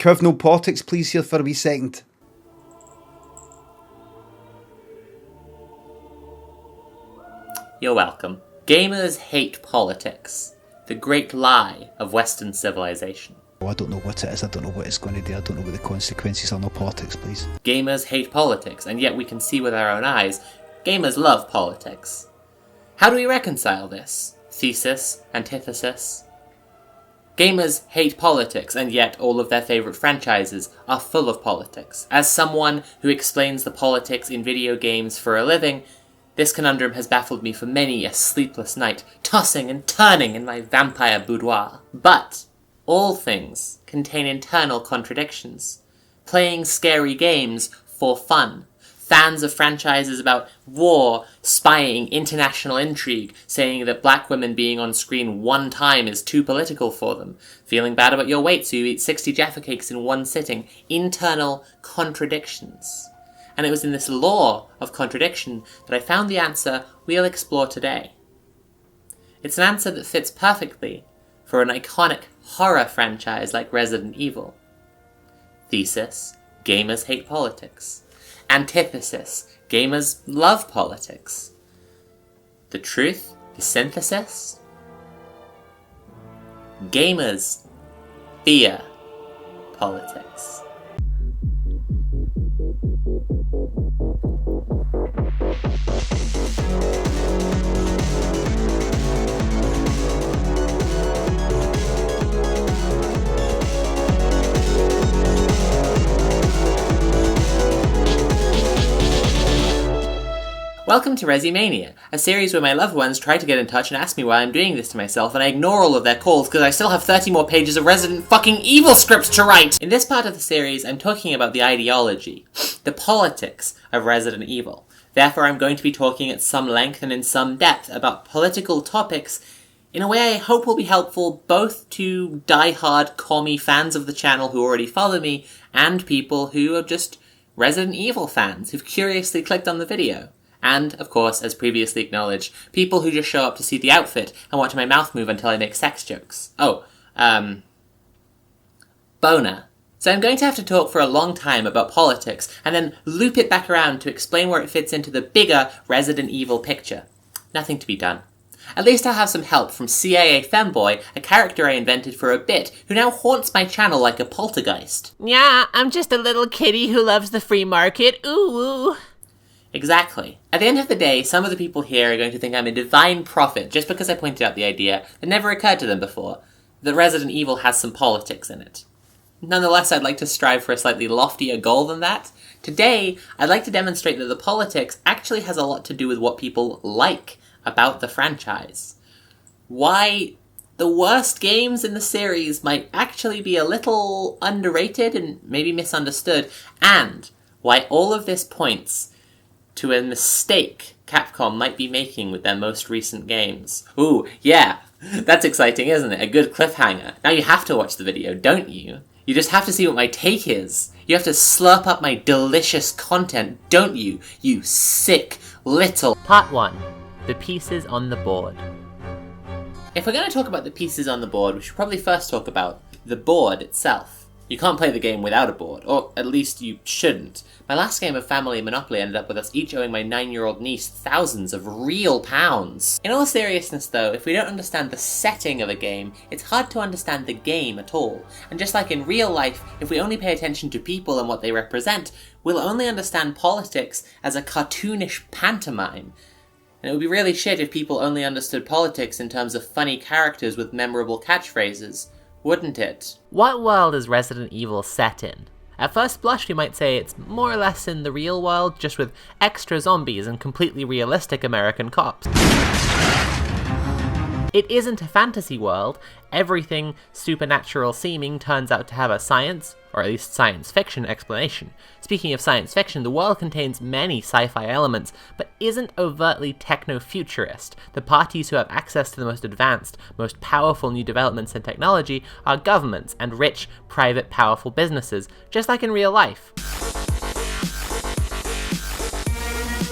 Trev, no politics, please, here for a wee second. You're welcome. Gamers hate politics. The great lie of Western civilization. Oh, I don't know what it is, I don't know what it's going to do, I don't know what the consequences are. No politics, please. Gamers hate politics, and yet we can see with our own eyes, gamers love politics. How do we reconcile this? Thesis, antithesis. Gamers hate politics, and yet all of their favourite franchises are full of politics. As someone who explains the politics in video games for a living, this conundrum has baffled me for many a sleepless night, tossing and turning in my vampire boudoir. But all things contain internal contradictions. Playing scary games for fun. Fans of franchises about war, spying, international intrigue, saying that black women being on screen one time is too political for them. Feeling bad about your weight so you eat 60 Jaffa cakes in one sitting. Internal contradictions. And it was in this law of contradiction that I found the answer we'll explore today. It's an answer that fits perfectly for an iconic horror franchise like Resident Evil. Thesis: gamers hate politics. Antithesis: gamers love politics. The truth, the synthesis: gamers fear politics. Welcome to Resimania, a series where my loved ones try to get in touch and ask me why I'm doing this to myself, and I ignore all of their calls because I still have 30 more pages of Resident fucking Evil scripts to write! In this part of the series, I'm talking about the ideology, the politics of Resident Evil. Therefore, I'm going to be talking at some length and in some depth about political topics in a way I hope will be helpful both to die-hard commie fans of the channel who already follow me, and people who are just Resident Evil fans who've curiously clicked on the video. And, of course, as previously acknowledged, people who just show up to see the outfit and watch my mouth move until I make sex jokes. Boner. So I'm going to have to talk for a long time about politics, and then loop it back around to explain where it fits into the bigger Resident Evil picture. Nothing to be done. At least I'll have some help from CIA Femboy, a character I invented for a bit, who now haunts my channel like a poltergeist. Yeah, I'm just a little kitty who loves the free market, ooh. Exactly. At the end of the day, some of the people here are going to think I'm a divine prophet just because I pointed out the idea that never occurred to them before, that Resident Evil has some politics in it. Nonetheless, I'd like to strive for a slightly loftier goal than that. Today, I'd like to demonstrate that the politics actually has a lot to do with what people like about the franchise. Why the worst games in the series might actually be a little underrated and maybe misunderstood, and why all of this points to a mistake Capcom might be making with their most recent games. Ooh, yeah, that's exciting, isn't it? A good cliffhanger. Now you have to watch the video, don't you? You just have to see what my take is. You have to slurp up my delicious content, don't you? You sick little... Part 1. The pieces on the board. If we're going to talk about the pieces on the board, we should probably first talk about the board itself. You can't play the game without a board, or at least you shouldn't. My last game of Family Monopoly ended up with us each owing my 9-year-old niece thousands of real pounds. In all seriousness though, if we don't understand the setting of a game, it's hard to understand the game at all. And just like in real life, if we only pay attention to people and what they represent, we'll only understand politics as a cartoonish pantomime. And it would be really shit if people only understood politics in terms of funny characters with memorable catchphrases. Wouldn't it? What world is Resident Evil set in? At first blush, we might say it's more or less in the real world, just with extra zombies and completely realistic American cops. It isn't a fantasy world. Everything supernatural seeming turns out to have a science, or at least science fiction, explanation. Speaking of science fiction, the world contains many sci-fi elements, but isn't overtly techno-futurist. The parties who have access to the most advanced, most powerful new developments in technology are governments and rich, private, powerful businesses, just like in real life.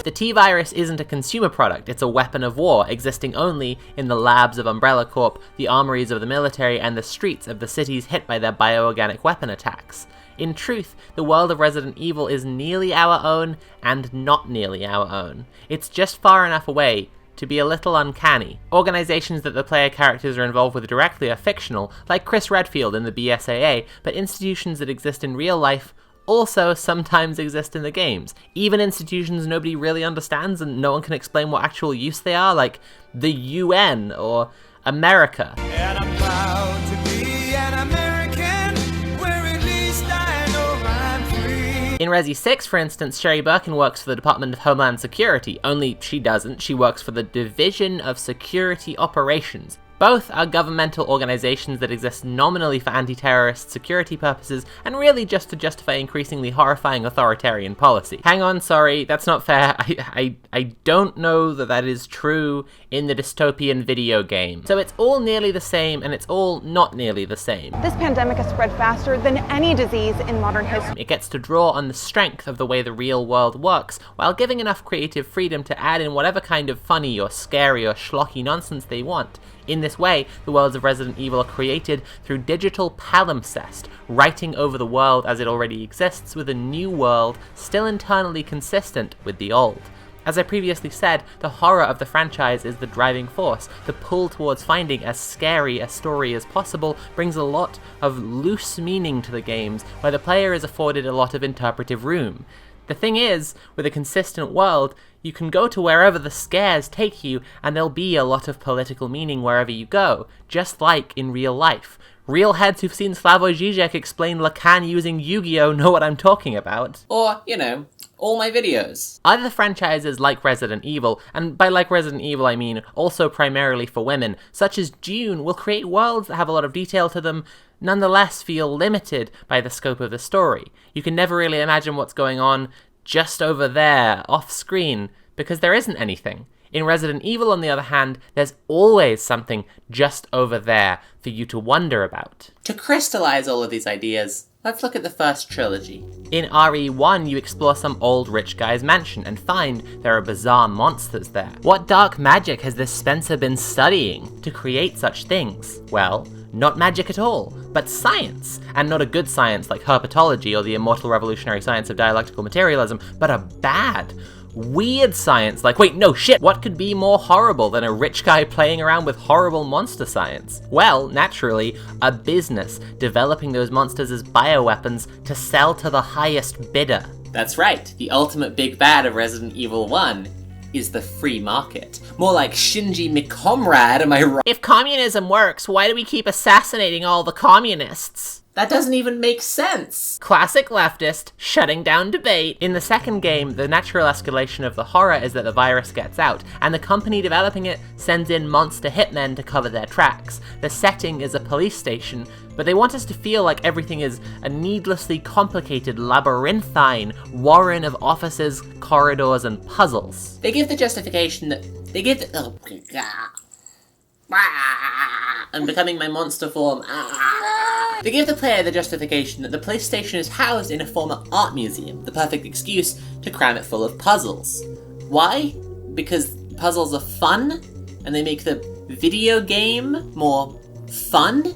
The T-Virus isn't a consumer product, it's a weapon of war, existing only in the labs of Umbrella Corp, the armories of the military, and the streets of the cities hit by their bioorganic weapon attacks. In truth, the world of Resident Evil is nearly our own, and not nearly our own. It's just far enough away to be a little uncanny. Organizations that the player characters are involved with directly are fictional, like Chris Redfield in the BSAA, but institutions that exist in real life also sometimes exist in the games. Even institutions nobody really understands and no one can explain what actual use they are, like the UN or America. And I'm proud to be an American, where at least I know I'm free. In Resi 6, for instance, Sherry Birkin works for the Department of Homeland Security, only she doesn't, she works for the Division of Security Operations. Both are governmental organizations that exist nominally for anti-terrorist security purposes, and really just to justify increasingly horrifying authoritarian policy. Hang on, sorry, that's not fair. I don't know that is true in the dystopian video game. So it's all nearly the same, and it's all not nearly the same. This pandemic has spread faster than any disease in modern history. It gets to draw on the strength of the way the real world works, while giving enough creative freedom to add in whatever kind of funny or scary or schlocky nonsense they want. In this way, the worlds of Resident Evil are created through digital palimpsest, writing over the world as it already exists with a new world still internally consistent with the old. As I previously said, the horror of the franchise is the driving force. The pull towards finding as scary a story as possible brings a lot of loose meaning to the games, where the player is afforded a lot of interpretive room. The thing is, with a consistent world, you can go to wherever the scares take you, and there'll be a lot of political meaning wherever you go, just like in real life. Real heads who've seen Slavoj Žižek explain Lacan using Yu-Gi-Oh! Know what I'm talking about. Or, you know, all my videos. Other franchises like Resident Evil, and by like Resident Evil I mean also primarily for women, such as Dune, will create worlds that have a lot of detail to them, nonetheless feel limited by the scope of the story. You can never really imagine what's going on just over there, off screen, because there isn't anything. In Resident Evil, on the other hand, there's always something just over there for you to wonder about. To crystallize all of these ideas, let's look at the first trilogy. In RE1, you explore some old rich guy's mansion and find there are bizarre monsters there. What dark magic has this Spencer been studying to create such things? Well, not magic at all, but science. And not a good science like herpetology or the immortal revolutionary science of dialectical materialism, but a bad, weird science like, wait, no shit, what could be more horrible than a rich guy playing around with horrible monster science? Well, naturally, a business developing those monsters as bioweapons to sell to the highest bidder. That's right, the ultimate big bad of Resident Evil 1 is the free market. More like Shinji me comrade, am I right? If communism works, why do we keep assassinating all the communists? That doesn't even make sense. Classic leftist, shutting down debate. In the second game, the natural escalation of the horror is that the virus gets out, and the company developing it sends in monster hitmen to cover their tracks. The setting is a police station, but they want us to feel like everything is a needlessly complicated labyrinthine warren of offices, corridors, and puzzles. They give the justification that I'm becoming my monster form. They give the player the justification that the police station is housed in a former art museum, the perfect excuse to cram it full of puzzles. Why? Because puzzles are fun? And they make the video game more fun?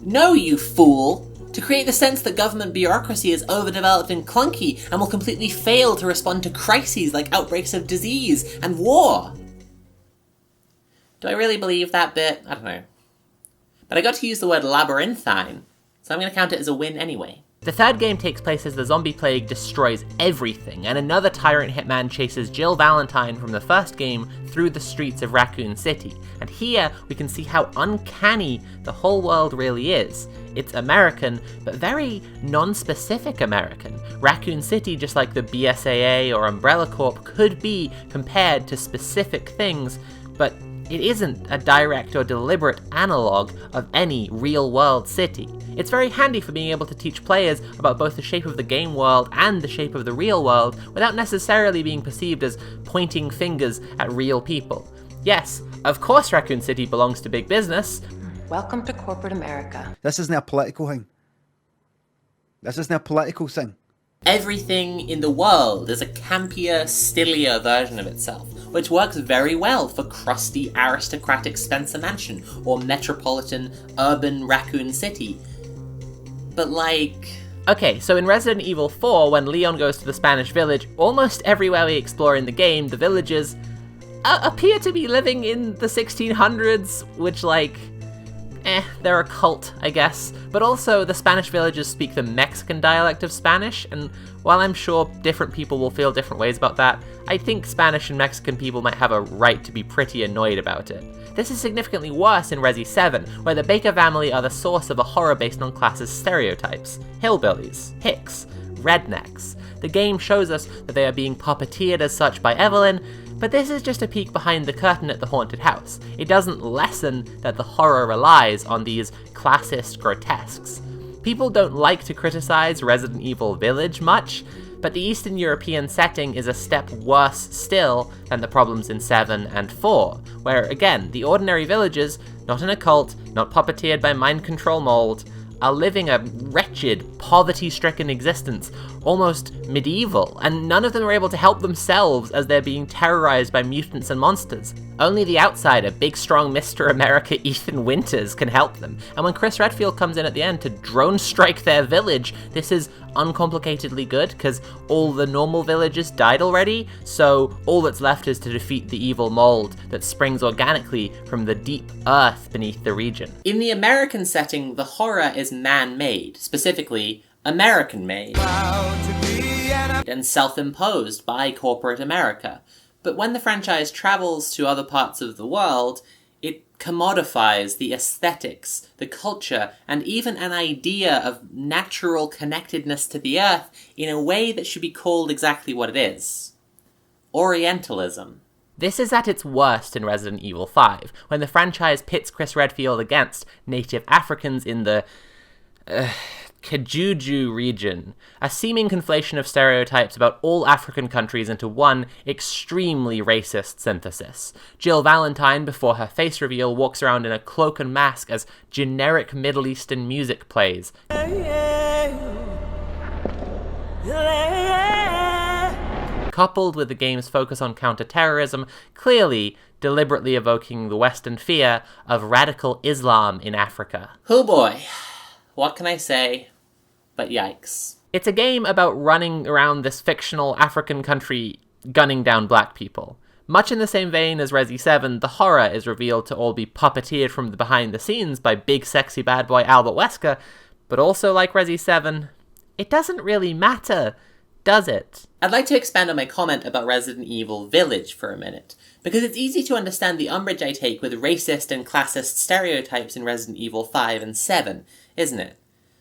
No, you fool! To create the sense that government bureaucracy is overdeveloped and clunky and will completely fail to respond to crises like outbreaks of disease and war. Do I really believe that bit? I don't know. But I got to use the word labyrinthine, so I'm going to count it as a win anyway. The third game takes place as the zombie plague destroys everything, and another tyrant hitman chases Jill Valentine from the first game through the streets of Raccoon City. And here we can see how uncanny the whole world really is. It's American, but very non-specific American. Raccoon City, just like the BSAA or Umbrella Corp, could be compared to specific things, but it isn't a direct or deliberate analogue of any real-world city. It's very handy for being able to teach players about both the shape of the game world and the shape of the real world without necessarily being perceived as pointing fingers at real people. Yes, of course Raccoon City belongs to big business. Welcome to corporate America. This isn't a political thing. This isn't a political thing. Everything in the world is a campier, stillier version of itself, which works very well for crusty, aristocratic Spencer Mansion or metropolitan, urban Raccoon City. But Okay, so in Resident Evil 4, when Leon goes to the Spanish village, almost everywhere we explore in the game, the villagers appear to be living in the 1600s, which, they're a cult, I guess. But also, the Spanish villagers speak the Mexican dialect of Spanish, and while I'm sure different people will feel different ways about that, I think Spanish and Mexican people might have a right to be pretty annoyed about it. This is significantly worse in Resi 7, where the Baker family are the source of a horror based on classist stereotypes. Hillbillies, hicks, rednecks. The game shows us that they are being puppeteered as such by Evelyn, but this is just a peek behind the curtain at the haunted house. It doesn't lessen that the horror relies on these classist grotesques. People don't like to criticize Resident Evil Village much, but the Eastern European setting is a step worse still than the problems in 7 and 4, where, again, the ordinary villagers, not in a cult, not puppeteered by mind control mold, are living a wretched, poverty-stricken existence, almost medieval, and none of them are able to help themselves as they're being terrorized by mutants and monsters. Only the outsider, big strong Mr. America Ethan Winters, can help them, and when Chris Redfield comes in at the end to drone strike their village, this is uncomplicatedly good, because all the normal villagers died already, so all that's left is to defeat the evil mold that springs organically from the deep earth beneath the region. in the American setting, the horror is man-made, specifically American-made, and self-imposed by corporate America. But when the franchise travels to other parts of the world, it commodifies the aesthetics, the culture, and even an idea of natural connectedness to the Earth in a way that should be called exactly what it is. Orientalism. This is at its worst in Resident Evil 5, when the franchise pits Chris Redfield against native Africans in the Kajuju region, a seeming conflation of stereotypes about all African countries into one extremely racist synthesis. Jill Valentine, before her face reveal, walks around in a cloak and mask as generic Middle Eastern music plays. Coupled with the game's focus on counter-terrorism, clearly deliberately evoking the Western fear of radical Islam in Africa. Oh boy. What can I say? But yikes. It's a game about running around this fictional African country gunning down black people. Much in the same vein as Resi 7, the horror is revealed to all be puppeteered from the behind the scenes by big sexy bad boy Albert Wesker, but also like Resi 7, it doesn't really matter, does it? I'd like to expand on my comment about Resident Evil Village for a minute, because it's easy to understand the umbrage I take with racist and classist stereotypes in Resident Evil 5 and 7, isn't it?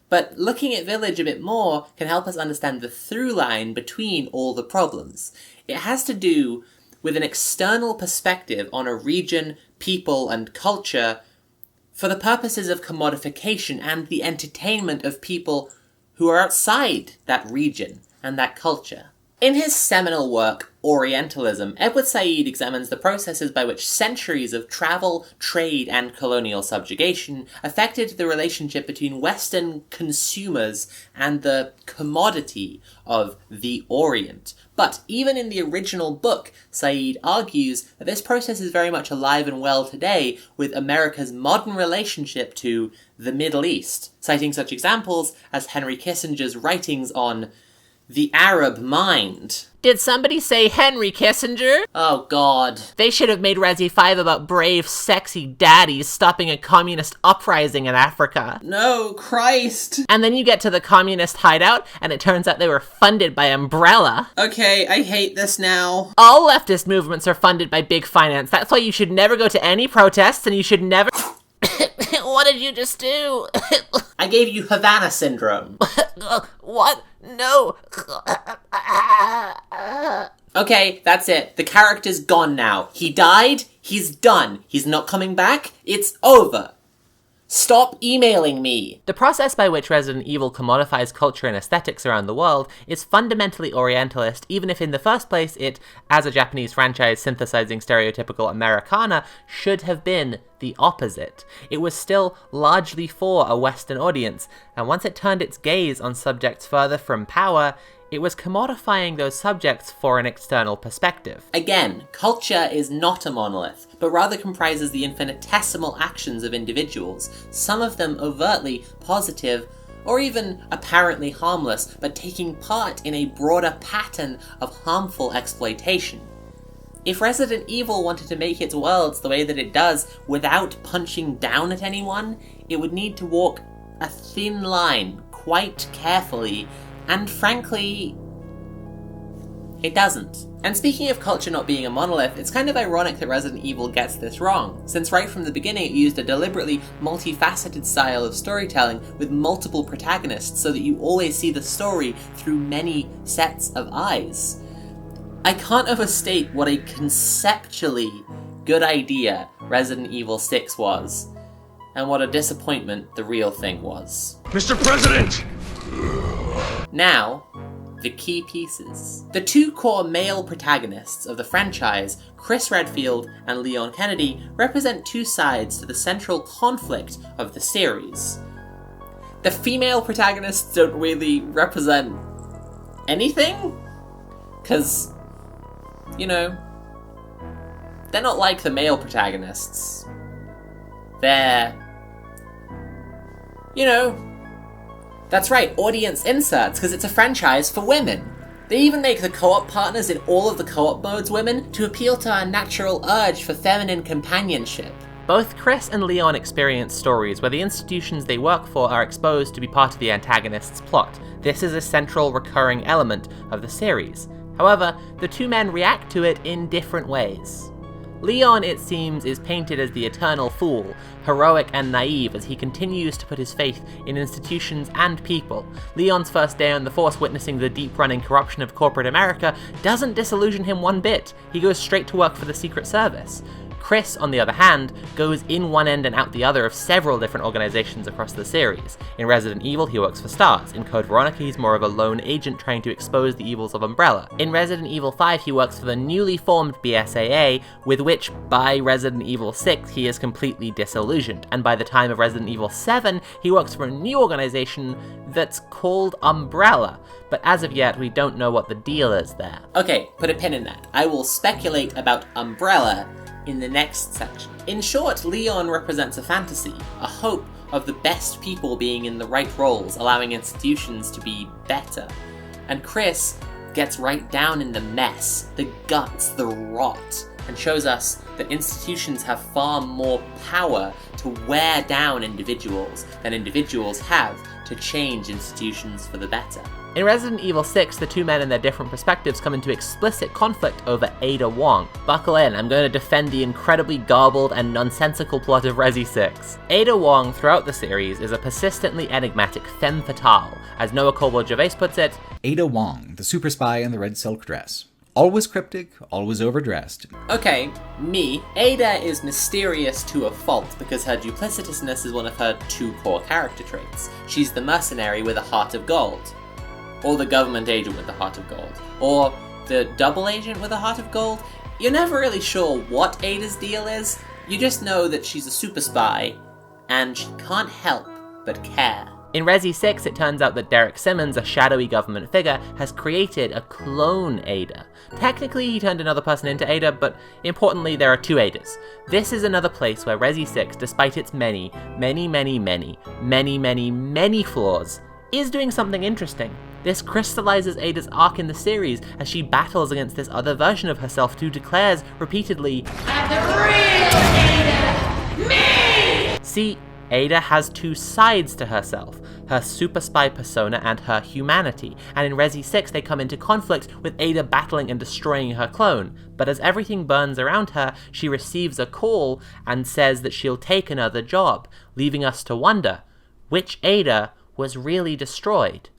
But looking at Village a bit more can help us understand the through line between all the problems. It has to do with an external perspective on a region, people, and culture for the purposes of commodification and the entertainment of people who are outside that region and that culture. In his seminal work, Orientalism, Edward Said examines the processes by which centuries of travel, trade, and colonial subjugation affected the relationship between Western consumers and the commodity of the Orient. But even in the original book, Said argues that this process is very much alive and well today with America's modern relationship to the Middle East, citing such examples as Henry Kissinger's writings on the Arab mind. Did somebody say Henry Kissinger? Oh god. They should have made Resi 5 about brave, sexy daddies stopping a communist uprising in Africa. No, Christ. And then you get to the communist hideout, and it turns out they were funded by Umbrella. Okay, I hate this now. All leftist movements are funded by big finance. That's why you should never go to any protests, and you should never... What did you just do? I gave you Havana syndrome. What? No. Okay, that's it. The character's gone now. He died. He's done. He's not coming back. It's over. Stop emailing me! The process by which Resident Evil commodifies culture and aesthetics around the world is fundamentally Orientalist, even if in the first place it, as a Japanese franchise synthesizing stereotypical Americana, should have been the opposite. It was still largely for a Western audience, and once it turned its gaze on subjects further from power, It was commodifying those subjects for an external perspective. Again, culture is not a monolith, but rather comprises the infinitesimal actions of individuals, some of them overtly positive, or even apparently harmless, but taking part in a broader pattern of harmful exploitation. If Resident Evil wanted to make its worlds the way that it does without punching down at anyone, it would need to walk a thin line quite carefully, and frankly, it doesn't. And speaking of culture not being a monolith, it's kind of ironic that Resident Evil gets this wrong, since right from the beginning it used a deliberately multifaceted style of storytelling with multiple protagonists so that you always see the story through many sets of eyes. I can't overstate what a conceptually good idea Resident Evil 6 was, and what a disappointment the real thing was. Mr. President! Now, the key pieces. The two core male protagonists of the franchise, Chris Redfield and Leon Kennedy, represent two sides to the central conflict of the series. The female protagonists don't really represent anything, because, you know, they're not like the male protagonists. They're, you know, that's right, audience inserts, because it's a franchise for women. They even make the co-op partners in all of the co-op modes women to appeal to our natural urge for feminine companionship. Both Chris and Leon experience stories where the institutions they work for are exposed to be part of the antagonist's plot. This is a central recurring element of the series. However, the two men react to it in different ways. Leon, it seems, is painted as the eternal fool, heroic and naive as he continues to put his faith in institutions and people. Leon's first day on the force witnessing the deep-running corruption of corporate America doesn't disillusion him one bit. He goes straight to work for the Secret Service. Chris, on the other hand, goes in one end and out the other of several different organizations across the series. In Resident Evil, he works for STARS. In Code Veronica, he's more of a lone agent trying to expose the evils of Umbrella. In Resident Evil 5, he works for the newly formed BSAA, with which, by Resident Evil 6, he is completely disillusioned. And by the time of Resident Evil 7, he works for a new organization that's called Umbrella. But as of yet, we don't know what the deal is there. Okay, put a pin in that. I will speculate about Umbrella in the next section. In short, Leon represents a fantasy, a hope of the best people being in the right roles, allowing institutions to be better. And Chris gets right down in the mess, the guts, the rot, and shows us that institutions have far more power to wear down individuals than individuals have to change institutions for the better. In Resident Evil 6, the two men and their different perspectives come into explicit conflict over Ada Wong. Buckle in, I'm going to defend the incredibly garbled and nonsensical plot of Resi 6. Ada Wong, throughout the series, is a persistently enigmatic femme fatale. As Noah Colville-Gervais puts it, Ada Wong, the super spy in the red silk dress. Always cryptic, always overdressed. Okay, Ada is mysterious to a fault because her duplicitousness is one of her two core character traits. She's the mercenary with a heart of gold. Or the government agent with the heart of gold. Or the double agent with a heart of gold. You're never really sure what Ada's deal is. You just know that she's a super spy, and she can't help but care. In Resi 6, it turns out that Derek Simmons, a shadowy government figure, has created a clone Ada. Technically, he turned another person into Ada, but importantly, there are two Adas. This is another place where Resi 6, despite its many flaws, is doing something interesting. This crystallizes Ada's arc in the series as she battles against this other version of herself who declares repeatedly, "I'm the real Ada! Me!" See, Ada has two sides to herself, her super spy persona and her humanity, and in Resi 6 they come into conflict with Ada battling and destroying her clone, but as everything burns around her, she receives a call and says that she'll take another job, leaving us to wonder, which Ada was really destroyed?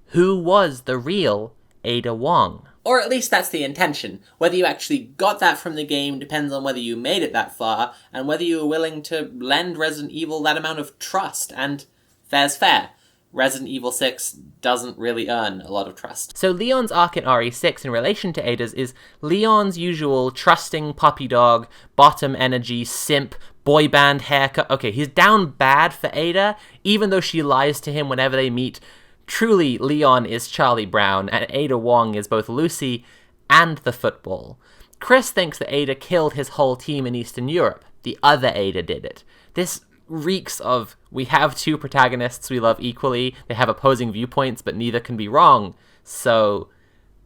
Who was the real Ada Wong? Or at least that's the intention. Whether you actually got that from the game depends on whether you made it that far, and whether you were willing to lend Resident Evil that amount of trust, and fair's fair. Resident Evil 6 doesn't really earn a lot of trust. So Leon's arc in RE6 in relation to Ada's is Leon's usual trusting puppy dog, bottom energy, simp, boy band haircut. Okay, he's down bad for Ada, even though she lies to him whenever they meet Truly, Leon is Charlie Brown, and Ada Wong is both Lucy and the football. Chris thinks that Ada killed his whole team in Eastern Europe. The other Ada did it. This reeks of, we have two protagonists we love equally, they have opposing viewpoints, but neither can be wrong. So,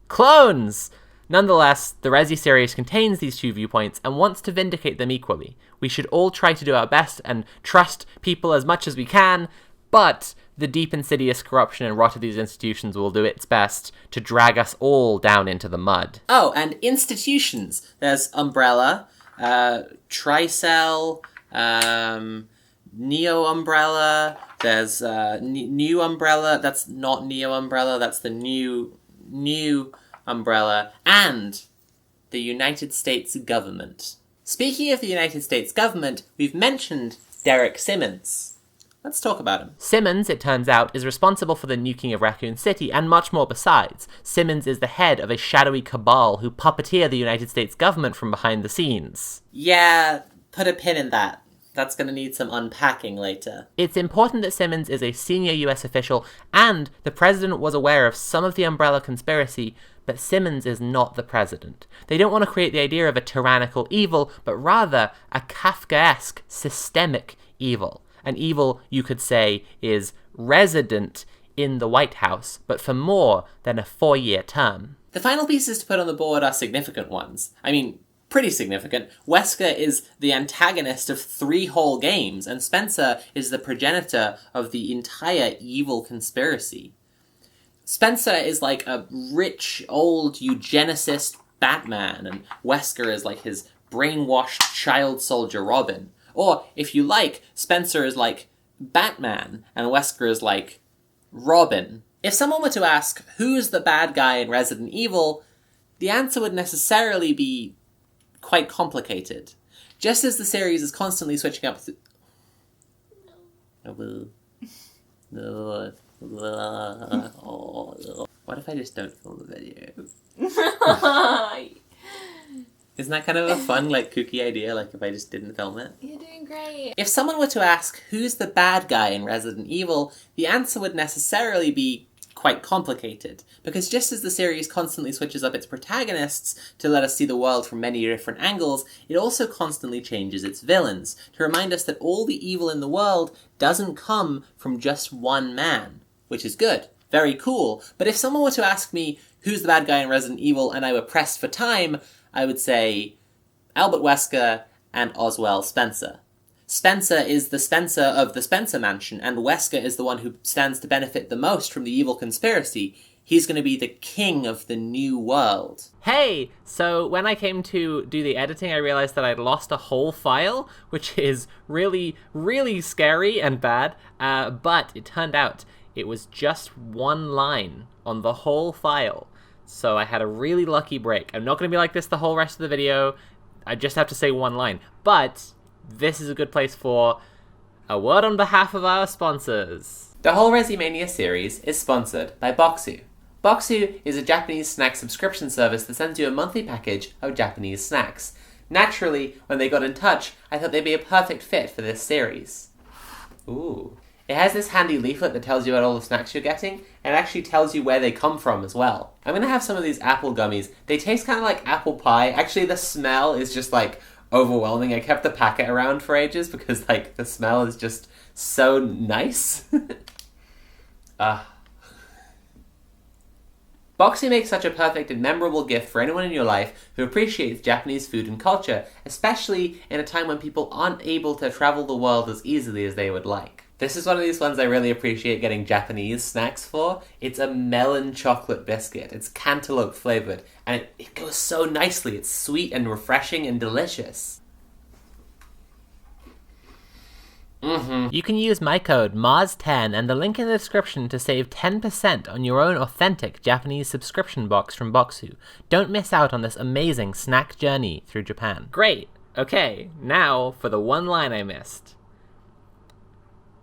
clones! Nonetheless, the Resi series contains these two viewpoints and wants to vindicate them equally. We should all try to do our best and trust people as much as we can, but the deep insidious corruption and rot of these institutions will do its best to drag us all down into the mud. Oh, and institutions. There's Umbrella, Tricell, Neo Umbrella, there's New Umbrella, that's not Neo Umbrella, that's the new Umbrella, and the United States government. Speaking of the United States government, we've mentioned Derek Simmons. Let's talk about him. Simmons, it turns out, is responsible for the nuking of Raccoon City and much more besides. Simmons is the head of a shadowy cabal who puppeteer the United States government from behind the scenes. Yeah, put a pin in that. That's going to need some unpacking later. It's important that Simmons is a senior US official, and the president was aware of some of the Umbrella conspiracy, but Simmons is not the president. They don't want to create the idea of a tyrannical evil, but rather a Kafkaesque, systemic evil. An evil, you could say, is resident in the White House, but for more than a 4-year term. The final pieces to put on the board are significant ones. I mean, pretty significant. Wesker is the antagonist of 3 whole games, and Spencer is the progenitor of the entire evil conspiracy. Spencer is like a rich, old eugenicist Batman, and Wesker is like his brainwashed child soldier Robin. Or, if you like, Spencer is like Batman, and Wesker is like Robin. If someone were to ask, who's the bad guy in Resident Evil, the answer would necessarily be quite complicated. Just as the series is constantly switching up... What if I just don't film the video? Isn't that kind of a fun, kooky idea, if I just didn't film it? You're doing great. If someone were to ask, who's the bad guy in Resident Evil, the answer would necessarily be quite complicated, because just as the series constantly switches up its protagonists to let us see the world from many different angles, it also constantly changes its villains, to remind us that all the evil in the world doesn't come from just one man, which is good. Very cool. But if someone were to ask me, who's the bad guy in Resident Evil, and I were pressed for time, I would say Albert Wesker and Oswald Spencer. Spencer is the Spencer of the Spencer Mansion, and Wesker is the one who stands to benefit the most from the evil conspiracy. He's going to be the king of the new world. Hey! So when I came to do the editing, I realized that I'd lost a whole file, which is really, really scary and bad, but it turned out it was just one line on the whole file. So I had a really lucky break. I'm not going to be like this the whole rest of the video. I just have to say one line. But this is a good place for a word on behalf of our sponsors. The whole Resimania series is sponsored by Boxu. Boxu is a Japanese snack subscription service that sends you a monthly package of Japanese snacks. Naturally, when they got in touch, I thought they'd be a perfect fit for this series. Ooh. It has this handy leaflet that tells you about all the snacks you're getting, and it actually tells you where they come from as well. I'm going to have some of these apple gummies. They taste kind of like apple pie. Actually, the smell is just, overwhelming. I kept the packet around for ages because, the smell is just so nice. Boxy makes such a perfect and memorable gift for anyone in your life who appreciates Japanese food and culture, especially in a time when people aren't able to travel the world as easily as they would like. This is one of these ones I really appreciate getting Japanese snacks for. It's a melon chocolate biscuit. It's cantaloupe flavored, and it goes so nicely. It's sweet and refreshing and delicious. You can use my code MARS10 and the link in the description to save 10% on your own authentic Japanese subscription box from Boxu. Don't miss out on this amazing snack journey through Japan. Great! Okay, now for the one line I missed.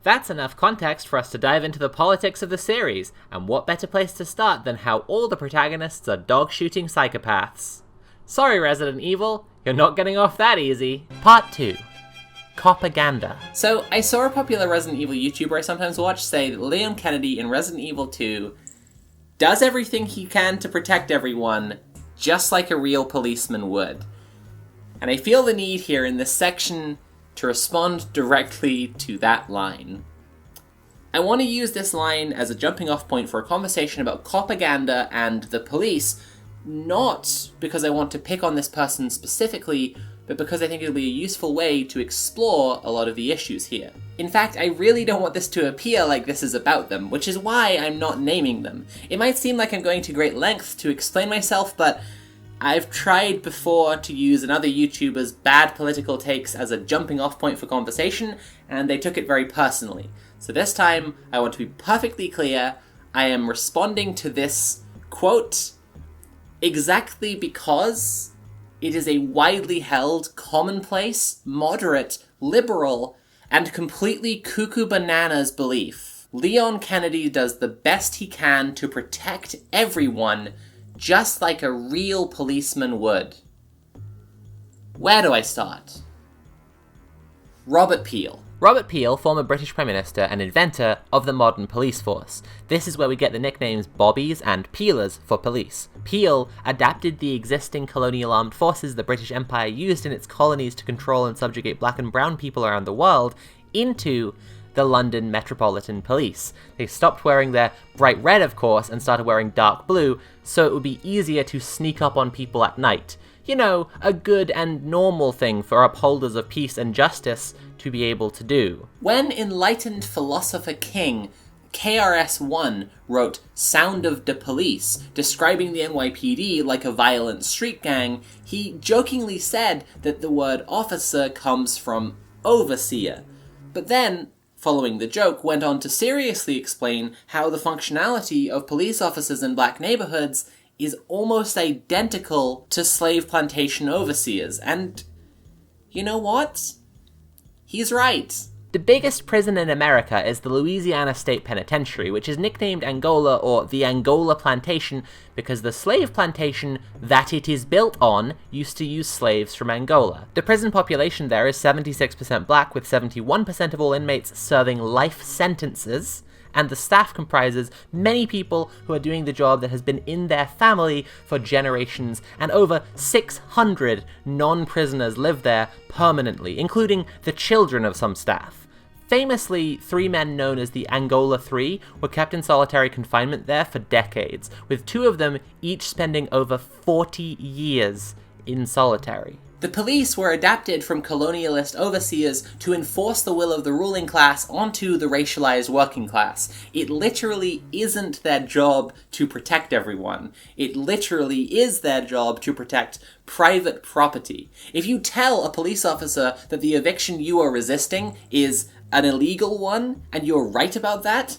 That's enough context for us to dive into the politics of the series, and what better place to start than how all the protagonists are dog-shooting psychopaths. Sorry, Resident Evil, you're not getting off that easy. Part 2. Propaganda. So, I saw a popular Resident Evil YouTuber I sometimes watch say that Leon Kennedy in Resident Evil 2 does everything he can to protect everyone, just like a real policeman would. And I feel the need here in this section to respond directly to that line. I want to use this line as a jumping off point for a conversation about propaganda and the police, not because I want to pick on this person specifically, but because I think it'll be a useful way to explore a lot of the issues here. In fact, I really don't want this to appear like this is about them, which is why I'm not naming them. It might seem like I'm going to great lengths to explain myself, but I've tried before to use another YouTuber's bad political takes as a jumping off point for conversation, and they took it very personally. So this time, I want to be perfectly clear, I am responding to this quote exactly because it is a widely held, commonplace, moderate, liberal, and completely cuckoo bananas belief. Leon Kennedy does the best he can to protect everyone, just like a real policeman would. Where do I start? Robert Peel. Robert Peel, former British Prime Minister and inventor of the modern police force. This is where we get the nicknames Bobbies and Peelers for police. Peel adapted the existing colonial armed forces the British Empire used in its colonies to control and subjugate black and brown people around the world into the London Metropolitan Police. They stopped wearing their bright red, of course, and started wearing dark blue, so it would be easier to sneak up on people at night. You know, a good and normal thing for upholders of peace and justice to be able to do. When enlightened philosopher king KRS-One wrote Sound of the Police, describing the NYPD like a violent street gang, he jokingly said that the word officer comes from overseer. But then, following the joke, went on to seriously explain how the functionality of police officers in black neighborhoods is almost identical to slave plantation overseers, and you know what? He's right. The biggest prison in America is the Louisiana State Penitentiary, which is nicknamed Angola or the Angola Plantation because the slave plantation that it is built on used to use slaves from Angola. The prison population there is 76% black, with 71% of all inmates serving life sentences, and the staff comprises many people who are doing the job that has been in their family for generations, and over 600 non-prisoners live there permanently, including the children of some staff. Famously, 3 men known as the Angola Three were kept in solitary confinement there for decades, with 2 of them each spending over 40 years in solitary. The police were adapted from colonialist overseers to enforce the will of the ruling class onto the racialized working class. It literally isn't their job to protect everyone. It literally is their job to protect private property. If you tell a police officer that the eviction you are resisting is an illegal one, and you're right about that,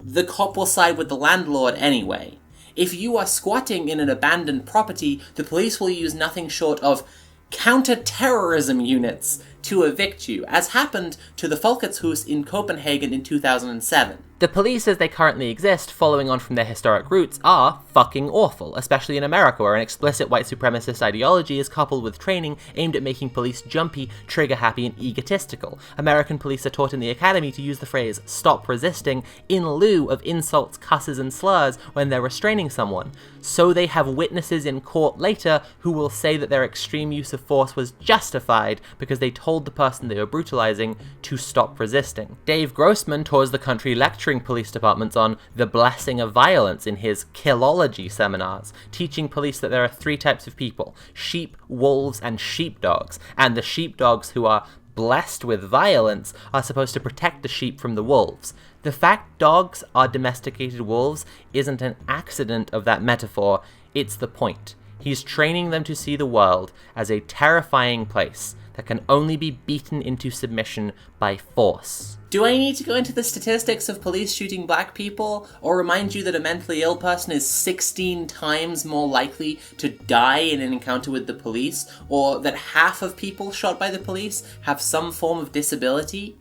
the cop will side with the landlord anyway. If you are squatting in an abandoned property, the police will use nothing short of counter-terrorism units to evict you, as happened to the Folkets in Copenhagen in 2007. The police as they currently exist, following on from their historic roots, are fucking awful, especially in America, where an explicit white supremacist ideology is coupled with training aimed at making police jumpy, trigger-happy, and egotistical. American police are taught in the academy to use the phrase "stop resisting" in lieu of insults, cusses, and slurs when they're restraining someone, so they have witnesses in court later who will say that their extreme use of force was justified because they told the person they were brutalizing to stop resisting. Dave Grossman tours the country lecturing police departments on the blessing of violence in his Killology seminars, teaching police that there are 3 types of people: sheep, wolves, and sheepdogs, and the sheepdogs who are blessed with violence are supposed to protect the sheep from the wolves. The fact dogs are domesticated wolves isn't an accident of that metaphor, it's the point. He's training them to see the world as a terrifying place that can only be beaten into submission by force. Do I need to go into the statistics of police shooting black people, or remind you that a mentally ill person is 16 times more likely to die in an encounter with the police, or that half of people shot by the police have some form of disability?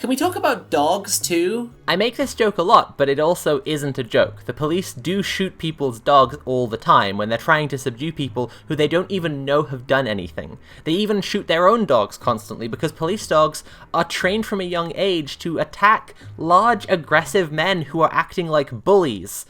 Can we talk about dogs too? I make this joke a lot, but it also isn't a joke. The police do shoot people's dogs all the time when they're trying to subdue people who they don't even know have done anything. They even shoot their own dogs constantly because police dogs are trained from a young age to attack large, aggressive men who are acting like bullies.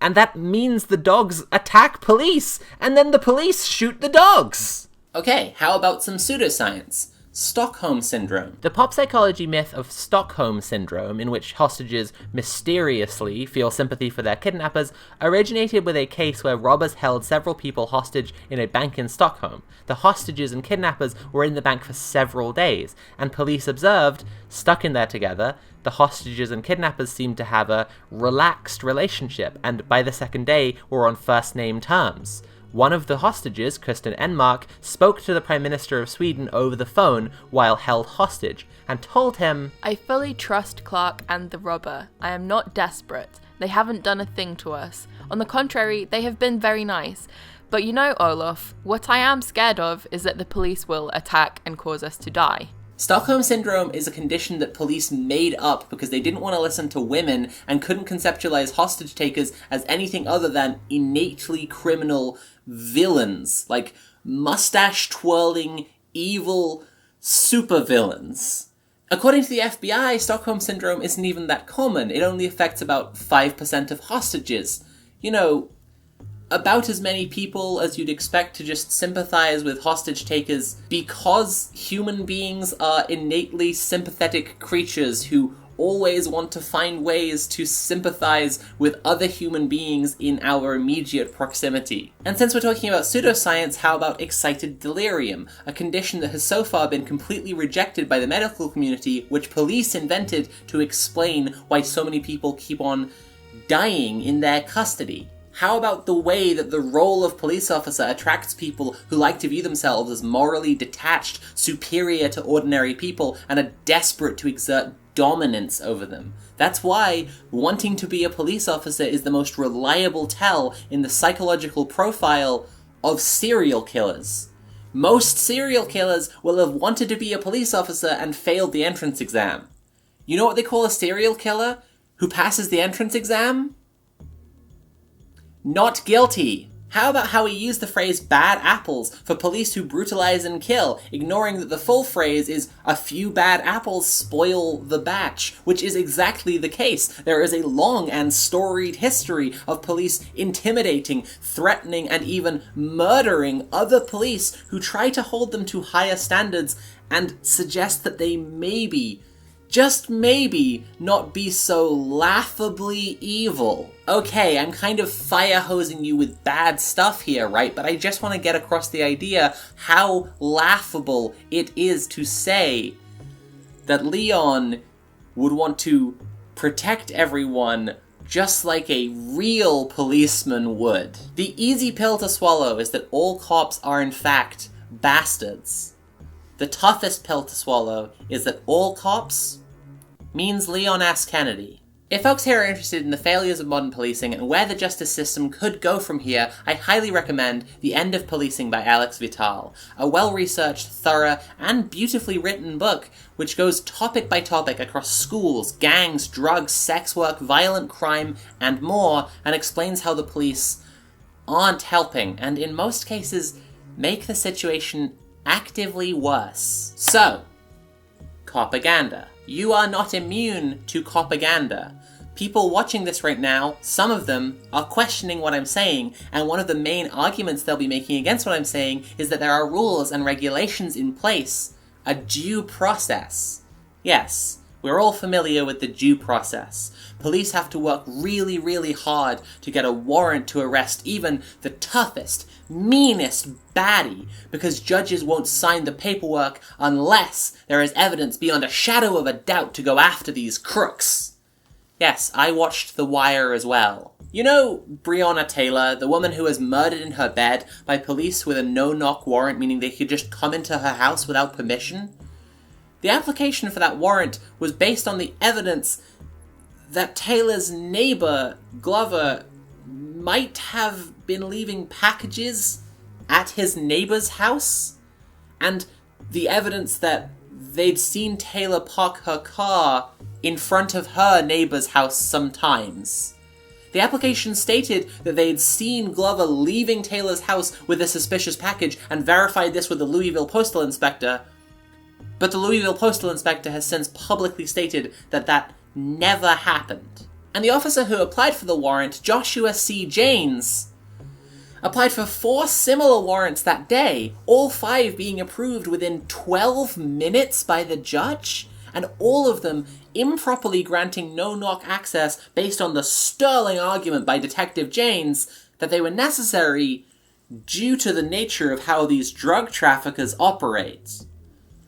And that means the dogs attack police, and then the police shoot the dogs! Okay, how about some pseudoscience? Stockholm Syndrome. The pop psychology myth of Stockholm Syndrome, in which hostages mysteriously feel sympathy for their kidnappers, originated with a case where robbers held several people hostage in a bank in Stockholm. The hostages and kidnappers were in the bank for several days, and police observed, stuck in there together, the hostages and kidnappers seemed to have a relaxed relationship, and by the second day were on first-name terms. One of the hostages, Kristen Enmark, spoke to the Prime Minister of Sweden over the phone while held hostage, and told him, I fully trust Clark and the robber. I am not desperate. They haven't done a thing to us. On the contrary, they have been very nice. But you know, Olaf, what I am scared of is that the police will attack and cause us to die. Stockholm Syndrome is a condition that police made up because they didn't want to listen to women and couldn't conceptualize hostage takers as anything other than innately criminal villains, like mustache-twirling, evil supervillains. According to the FBI, Stockholm Syndrome isn't even that common. It only affects about 5% of hostages. You know, about as many people as you'd expect to just sympathize with hostage takers because human beings are innately sympathetic creatures who always want to find ways to sympathize with other human beings in our immediate proximity. And since we're talking about pseudoscience, how about excited delirium, a condition that has so far been completely rejected by the medical community, which police invented to explain why so many people keep on dying in their custody? How about the way that the role of police officer attracts people who like to view themselves as morally detached, superior to ordinary people, and are desperate to exert dominance over them? That's why wanting to be a police officer is the most reliable tell in the psychological profile of serial killers. Most serial killers will have wanted to be a police officer and failed the entrance exam. You know what they call a serial killer who passes the entrance exam? Not guilty. How about how he used the phrase bad apples for police who brutalize and kill, ignoring that the full phrase is a few bad apples spoil the batch, which is exactly the case. There is a long and storied history of police intimidating, threatening, and even murdering other police who try to hold them to higher standards and suggest that they maybe, just maybe, not be so laughably evil. Okay, I'm kind of fire-hosing you with bad stuff here, right? But I just want to get across the idea how laughable it is to say that Leon would want to protect everyone just like a real policeman would. The easy pill to swallow is that all cops are in fact bastards. The toughest pill to swallow is that all cops means Leon S. Kennedy. If folks here are interested in the failures of modern policing and where the justice system could go from here, I highly recommend The End of Policing by Alex Vital, a well-researched, thorough, and beautifully written book which goes topic by topic across schools, gangs, drugs, sex work, violent crime, and more, and explains how the police aren't helping, and in most cases, make the situation actively worse. So, propaganda. You are not immune to propaganda. People watching this right now, some of them, are questioning what I'm saying, and one of the main arguments they'll be making against what I'm saying is that there are rules and regulations in place. A due process. Yes, we're all familiar with the due process. Police have to work really, really hard to get a warrant to arrest even the toughest, meanest baddie, because judges won't sign the paperwork unless there is evidence beyond a shadow of a doubt to go after these crooks. Yes, I watched The Wire as well. You know Breonna Taylor, the woman who was murdered in her bed by police with a no-knock warrant, meaning they could just come into her house without permission? The application for that warrant was based on the evidence that Taylor's neighbor, Glover, might have been leaving packages at his neighbor's house, and the evidence that they'd seen Taylor park her car in front of her neighbour's house sometimes. The application stated that they'd seen Glover leaving Taylor's house with a suspicious package and verified this with the Louisville Postal Inspector, but the Louisville Postal Inspector has since publicly stated that that never happened. And the officer who applied for the warrant, Joshua C. Janes, applied for 4 similar warrants that day, all 5 being approved within 12 minutes by the judge, and all of them improperly granting no-knock access based on the sterling argument by Detective Janes that they were necessary due to the nature of how these drug traffickers operate.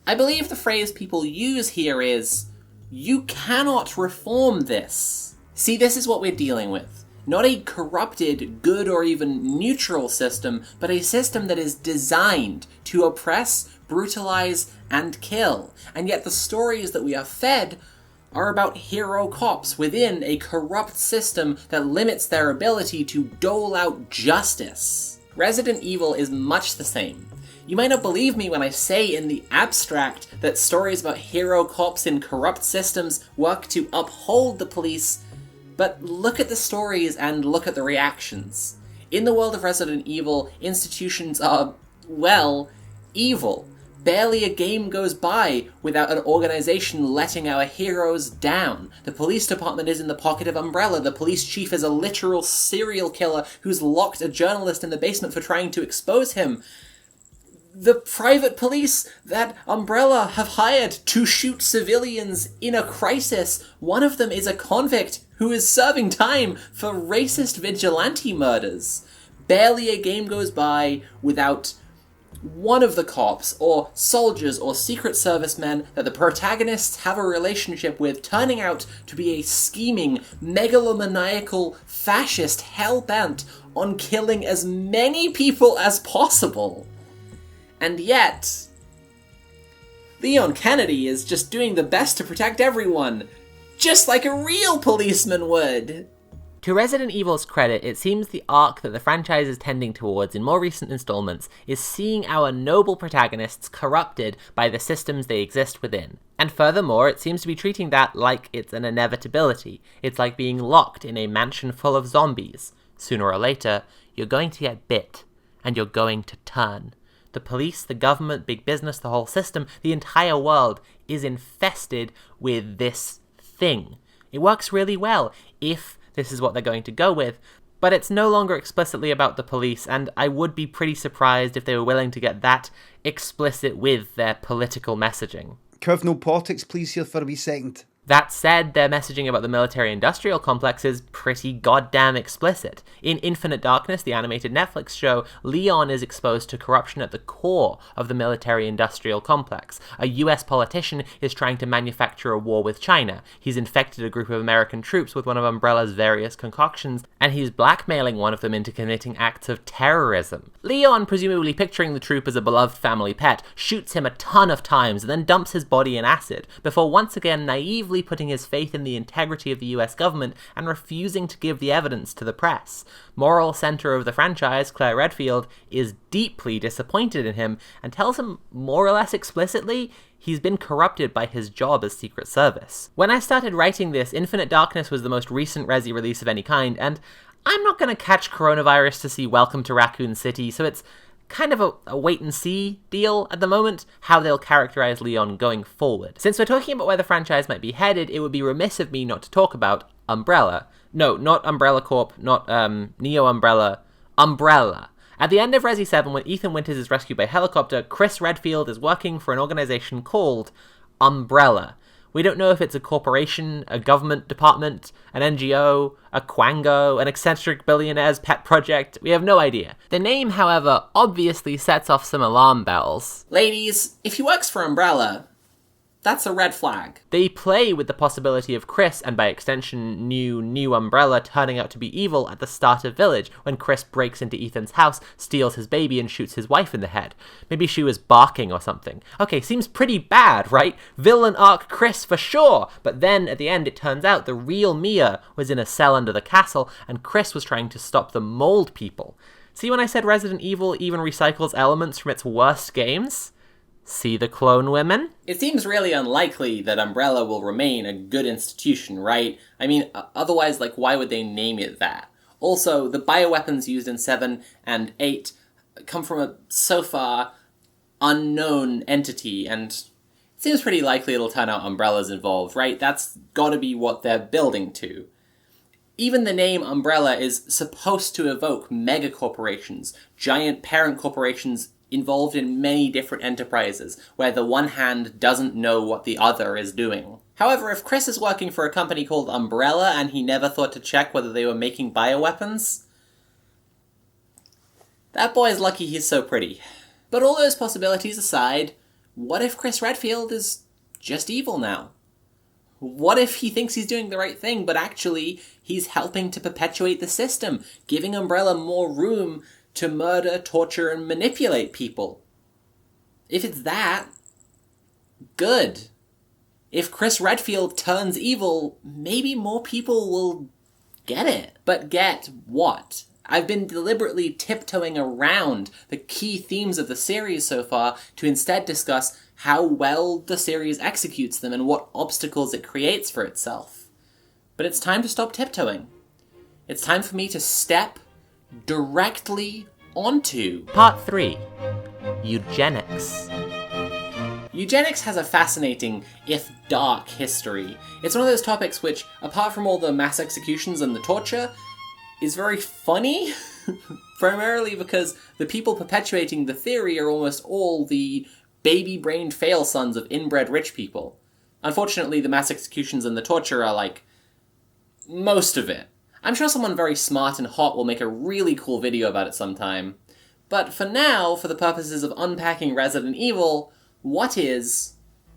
I believe the phrase people use here is, "You cannot reform this." See, this is what we're dealing with. Not a corrupted, good or even neutral system, but a system that is designed to oppress, brutalize, and kill. And yet the stories that we are fed are about hero cops within a corrupt system that limits their ability to dole out justice. Resident Evil is much the same. You might not believe me when I say in the abstract that stories about hero cops in corrupt systems work to uphold the police, but look at the stories and look at the reactions. In the world of Resident Evil, institutions are, well, evil. Barely a game goes by without an organization letting our heroes down. The police department is in the pocket of Umbrella. The police chief is a literal serial killer who's locked a journalist in the basement for trying to expose him. The private police that Umbrella have hired to shoot civilians in a crisis, one of them is a convict who is serving time for racist vigilante murders. Barely a game goes by without one of the cops, or soldiers, or Secret Service men that the protagonists have a relationship with turning out to be a scheming, megalomaniacal fascist hell-bent on killing as many people as possible. And yet, Leon Kennedy is just doing the best to protect everyone, just like a real policeman would. To Resident Evil's credit, it seems the arc that the franchise is tending towards in more recent installments is seeing our noble protagonists corrupted by the systems they exist within. And furthermore, it seems to be treating that like it's an inevitability. It's like being locked in a mansion full of zombies. Sooner or later, you're going to get bit, and you're going to turn. The police, the government, big business, the whole system, the entire world is infested with this thing. It works really well if this is what they're going to go with, but it's no longer explicitly about the police, and I would be pretty surprised if they were willing to get that explicit with their political messaging. Can we have no politics, please, here for a wee second? That said, their messaging about the military-industrial complex is pretty goddamn explicit. In Infinite Darkness, the animated Netflix show, Leon is exposed to corruption at the core of the military-industrial complex. A US politician is trying to manufacture a war with China. He's infected a group of American troops with one of Umbrella's various concoctions, and he's blackmailing one of them into committing acts of terrorism. Leon, presumably picturing the troop as a beloved family pet, shoots him a ton of times and then dumps his body in acid, before once again naively putting his faith in the integrity of the US government and refusing to give the evidence to the press. Moral center of the franchise, Claire Redfield, is deeply disappointed in him and tells him more or less explicitly he's been corrupted by his job as Secret Service. When I started writing this, Infinite Darkness was the most recent Resi release of any kind, and I'm not going to catch coronavirus to see Welcome to Raccoon City, so it's kind of a wait-and-see deal at the moment, how they'll characterize Leon going forward. Since we're talking about where the franchise might be headed, it would be remiss of me not to talk about Umbrella. No, not Umbrella Corp, not Neo Umbrella, Umbrella. At the end of Resi 7, when Ethan Winters is rescued by helicopter, Chris Redfield is working for an organization called Umbrella. We don't know if it's a corporation, a government department, an NGO, a quango, an eccentric billionaire's pet project. We have no idea. The name, however, obviously sets off some alarm bells. Ladies, if he works for Umbrella, that's a red flag. They play with the possibility of Chris, and by extension new Umbrella, turning out to be evil at the start of Village, when Chris breaks into Ethan's house, steals his baby, and shoots his wife in the head. Maybe she was barking or something. Okay, seems pretty bad, right? Villain arc Chris for sure! But then, at the end, it turns out the real Mia was in a cell under the castle, and Chris was trying to stop the mold people. See when I said Resident Evil even recycles elements from its worst games? See the clone women? It seems really unlikely that Umbrella will remain a good institution, right? I mean, otherwise, why would they name it that? Also, the bioweapons used in 7 and 8 come from a so far unknown entity, and it seems pretty likely it'll turn out Umbrella's involved, right? That's gotta be what they're building to. Even the name Umbrella is supposed to evoke megacorporations, giant parent corporations involved in many different enterprises, where the one hand doesn't know what the other is doing. However, if Chris is working for a company called Umbrella and he never thought to check whether they were making bioweapons, that boy's lucky he's so pretty. But all those possibilities aside, what if Chris Redfield is just evil now? What if he thinks he's doing the right thing, but actually he's helping to perpetuate the system, giving Umbrella more room to murder, torture, and manipulate people? If it's that, good. If Chris Redfield turns evil, maybe more people will get it. But get what? I've been deliberately tiptoeing around the key themes of the series so far to instead discuss how well the series executes them and what obstacles it creates for itself. But it's time to stop tiptoeing. It's time for me to step directly onto Part 3. Eugenics. Eugenics has a fascinating, if dark, history. It's one of those topics which, apart from all the mass executions and the torture, is very funny, primarily because the people perpetuating the theory are almost all the baby-brained fail sons of inbred rich people. Unfortunately, the mass executions and the torture are most of it. I'm sure someone very smart and hot will make a really cool video about it sometime. But for now, for the purposes of unpacking Resident Evil, what is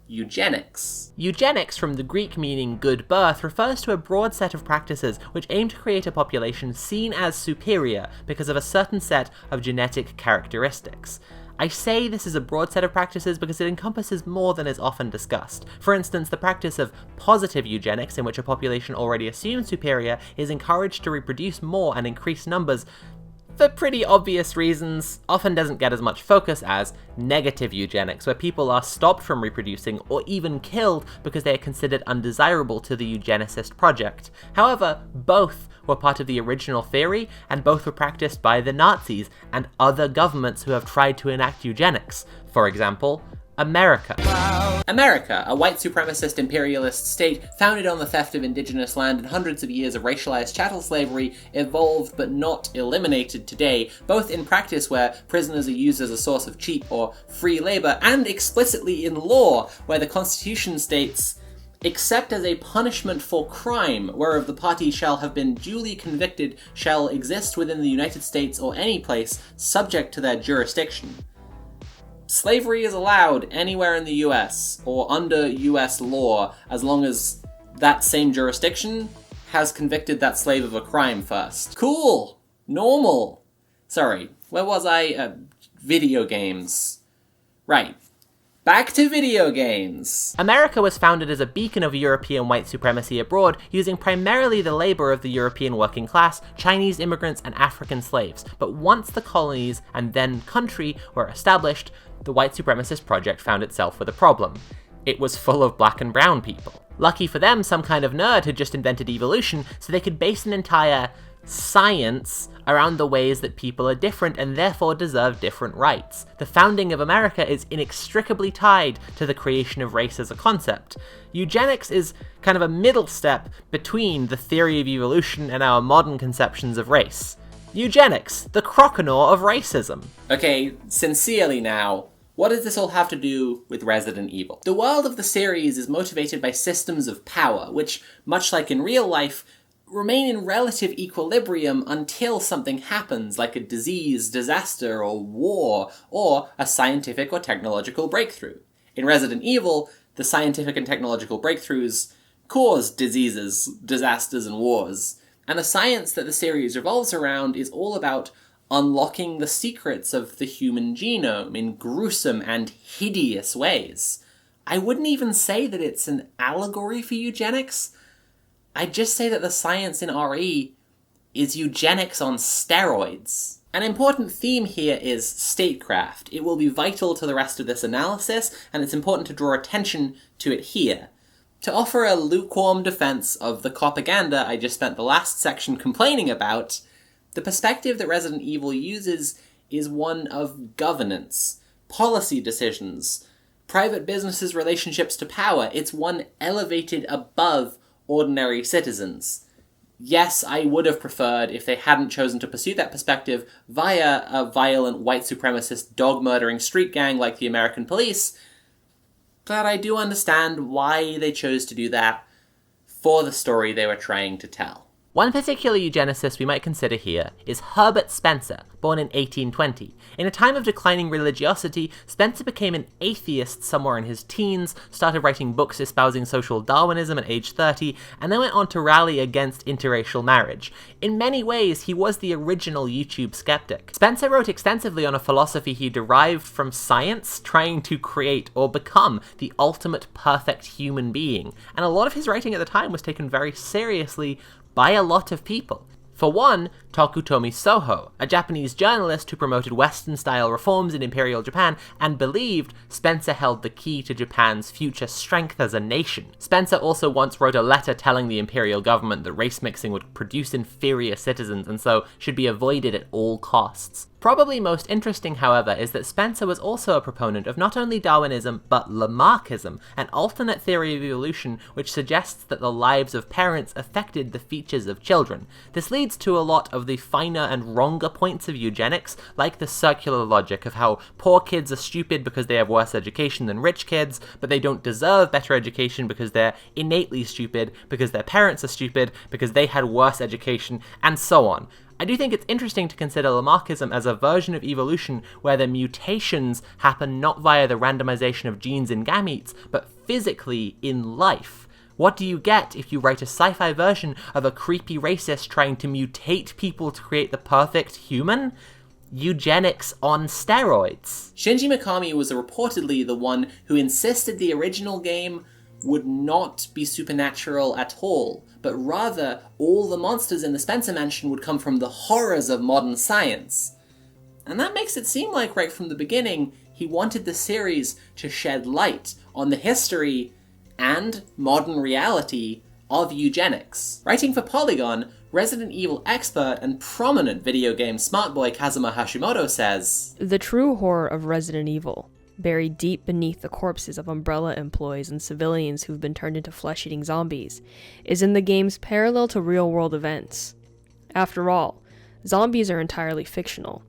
eugenics? Eugenics, from the Greek meaning good birth, refers to a broad set of practices which aim to create a population seen as superior because of a certain set of genetic characteristics. I say this is a broad set of practices because it encompasses more than is often discussed. For instance, the practice of positive eugenics, in which a population already assumed superior is encouraged to reproduce more and increase numbers, for pretty obvious reasons, often doesn't get as much focus as negative eugenics, where people are stopped from reproducing or even killed because they are considered undesirable to the eugenicist project. However, both were part of the original theory, and both were practiced by the Nazis and other governments who have tried to enact eugenics. For example, America. America, a white supremacist imperialist state founded on the theft of indigenous land and hundreds of years of racialized chattel slavery, evolved but not eliminated today, both in practice where prisoners are used as a source of cheap or free labor, and explicitly in law where the Constitution states, except as a punishment for crime, whereof the party shall have been duly convicted, shall exist within the United States or any place subject to their jurisdiction. Slavery is allowed anywhere in the US, or under US law, as long as that same jurisdiction has convicted that slave of a crime first. Cool! Normal! Sorry, where was I? Video games. Right. Back to video games! America was founded as a beacon of European white supremacy abroad, using primarily the labor of the European working class, Chinese immigrants, and African slaves. But once the colonies and then country were established, the white supremacist project found itself with a problem. It was full of black and brown people. Lucky for them, some kind of nerd had just invented evolution, so they could base an entire science around the ways that people are different and therefore deserve different rights. The founding of America is inextricably tied to the creation of race as a concept. Eugenics is kind of a middle step between the theory of evolution and our modern conceptions of race. Eugenics, the croconaw of racism. Okay, sincerely now, what does this all have to do with Resident Evil? The world of the series is motivated by systems of power, which, much like in real life, remain in relative equilibrium until something happens, like a disease, disaster, or war, or a scientific or technological breakthrough. In Resident Evil, the scientific and technological breakthroughs cause diseases, disasters, and wars. And the science that the series revolves around is all about unlocking the secrets of the human genome in gruesome and hideous ways. I wouldn't even say that it's an allegory for eugenics. I'd just say that the science in RE is eugenics on steroids. An important theme here is statecraft. It will be vital to the rest of this analysis, and it's important to draw attention to it here. To offer a lukewarm defense of the propaganda I just spent the last section complaining about, the perspective that Resident Evil uses is one of governance, policy decisions, private businesses' relationships to power. It's one elevated above ordinary citizens. Yes, I would have preferred if they hadn't chosen to pursue that perspective via a violent white supremacist dog-murdering street gang like the American police, but I do understand why they chose to do that for the story they were trying to tell. One particular eugenicist we might consider here is Herbert Spencer, born in 1820. In a time of declining religiosity, Spencer became an atheist somewhere in his teens, started writing books espousing social Darwinism at age 30, and then went on to rally against interracial marriage. In many ways, he was the original YouTube skeptic. Spencer wrote extensively on a philosophy he derived from science, trying to create or become the ultimate perfect human being, and a lot of his writing at the time was taken very seriously by a lot of people. For one, Tokutomi Soho, a Japanese journalist who promoted Western-style reforms in Imperial Japan and believed Spencer held the key to Japan's future strength as a nation. Spencer also once wrote a letter telling the Imperial government that race mixing would produce inferior citizens and so should be avoided at all costs. Probably most interesting, however, is that Spencer was also a proponent of not only Darwinism, but Lamarckism, an alternate theory of evolution which suggests that the lives of parents affected the features of children. This leads to a lot of the finer and wronger points of eugenics, like the circular logic of how poor kids are stupid because they have worse education than rich kids, but they don't deserve better education because they're innately stupid, because their parents are stupid, because they had worse education, and so on. I do think it's interesting to consider Lamarckism as a version of evolution where the mutations happen not via the randomization of genes in gametes, but physically in life. What do you get if you write a sci-fi version of a creepy racist trying to mutate people to create the perfect human? Eugenics on steroids. Shinji Mikami was reportedly the one who insisted the original game would not be supernatural at all, but rather all the monsters in the Spencer Mansion would come from the horrors of modern science. And that makes it seem like right from the beginning, he wanted the series to shed light on the history and modern reality of eugenics. Writing for Polygon, Resident Evil expert and prominent video game smart boy Kazuma Hashimoto says, "The true horror of Resident Evil, buried deep beneath the corpses of Umbrella employees and civilians who've been turned into flesh-eating zombies, is in the game's parallel to real-world events. After all, zombies are entirely fictional,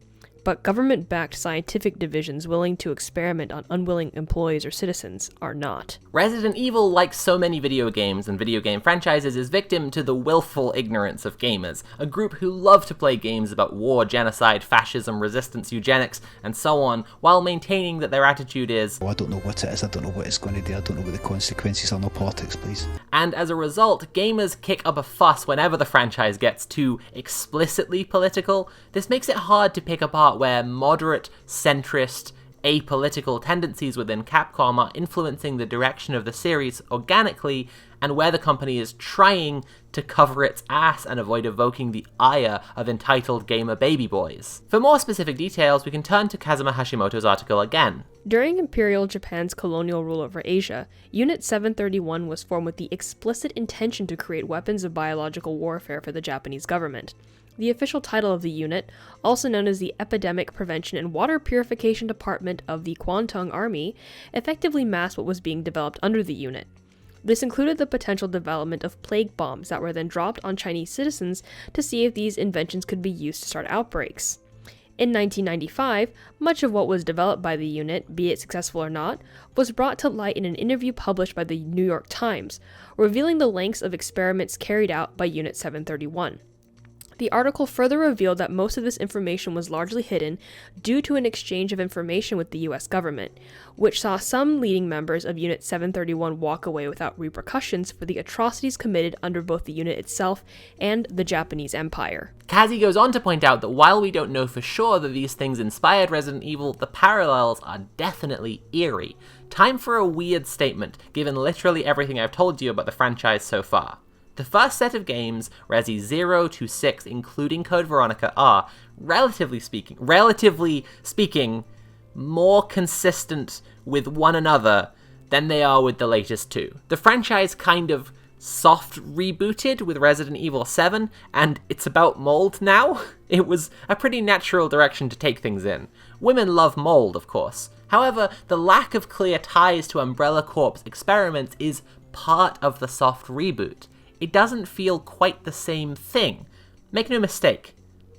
but government-backed scientific divisions willing to experiment on unwilling employees or citizens are not." Resident Evil, like so many video games and video game franchises, is victim to the willful ignorance of gamers, a group who love to play games about war, genocide, fascism, resistance, eugenics, and so on, while maintaining that their attitude is, "Oh, I don't know what it is, I don't know what it's going to do, I don't know what the consequences are, no politics, please." And as a result, gamers kick up a fuss whenever the franchise gets too explicitly political. This makes it hard to pick apart where moderate, centrist, apolitical tendencies within Capcom are influencing the direction of the series organically, and where the company is trying to cover its ass and avoid evoking the ire of entitled gamer baby boys. For more specific details, we can turn to Kazuma Hashimoto's article again. During Imperial Japan's colonial rule over Asia, Unit 731 was formed with the explicit intention to create weapons of biological warfare for the Japanese government. The official title of the unit, also known as the Epidemic Prevention and Water Purification Department of the Kwantung Army, effectively masked what was being developed under the unit. This included the potential development of plague bombs that were then dropped on Chinese citizens to see if these inventions could be used to start outbreaks. In 1995, much of what was developed by the unit, be it successful or not, was brought to light in an interview published by the New York Times, revealing the lengths of experiments carried out by Unit 731. The article further revealed that most of this information was largely hidden due to an exchange of information with the US government, which saw some leading members of Unit 731 walk away without repercussions for the atrocities committed under both the unit itself and the Japanese Empire. Kazi goes on to point out that while we don't know for sure that these things inspired Resident Evil, the parallels are definitely eerie. Time for a weird statement, given literally everything I've told you about the franchise so far. The first set of games, Resi 0 to 6, including Code Veronica, are, relatively speaking, more consistent with one another than they are with the latest two. The franchise kind of soft rebooted with Resident Evil 7, and it's about mold now. It was a pretty natural direction to take things in. Women love mold, of course. However, the lack of clear ties to Umbrella Corp's experiments is part of the soft reboot. It doesn't feel quite the same thing. Make no mistake,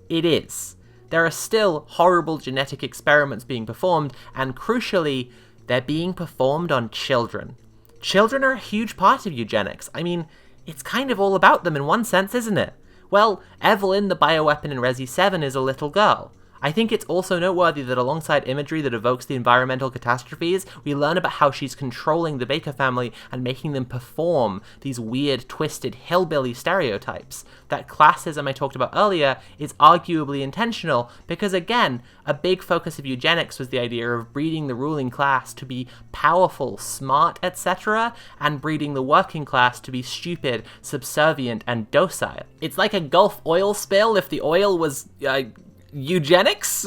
it is. There are still horrible genetic experiments being performed, and crucially, they're being performed on children. Children are a huge part of eugenics. I mean, it's kind of all about them in one sense, isn't it? Well, Evelyn, the bioweapon in Resi 7, is a little girl. I think it's also noteworthy that alongside imagery that evokes the environmental catastrophes, we learn about how she's controlling the Baker family and making them perform these weird, twisted, hillbilly stereotypes. That classism I talked about earlier is arguably intentional because, again, a big focus of eugenics was the idea of breeding the ruling class to be powerful, smart, etc., and breeding the working class to be stupid, subservient, and docile. It's like a Gulf oil spill if the oil was, eugenics?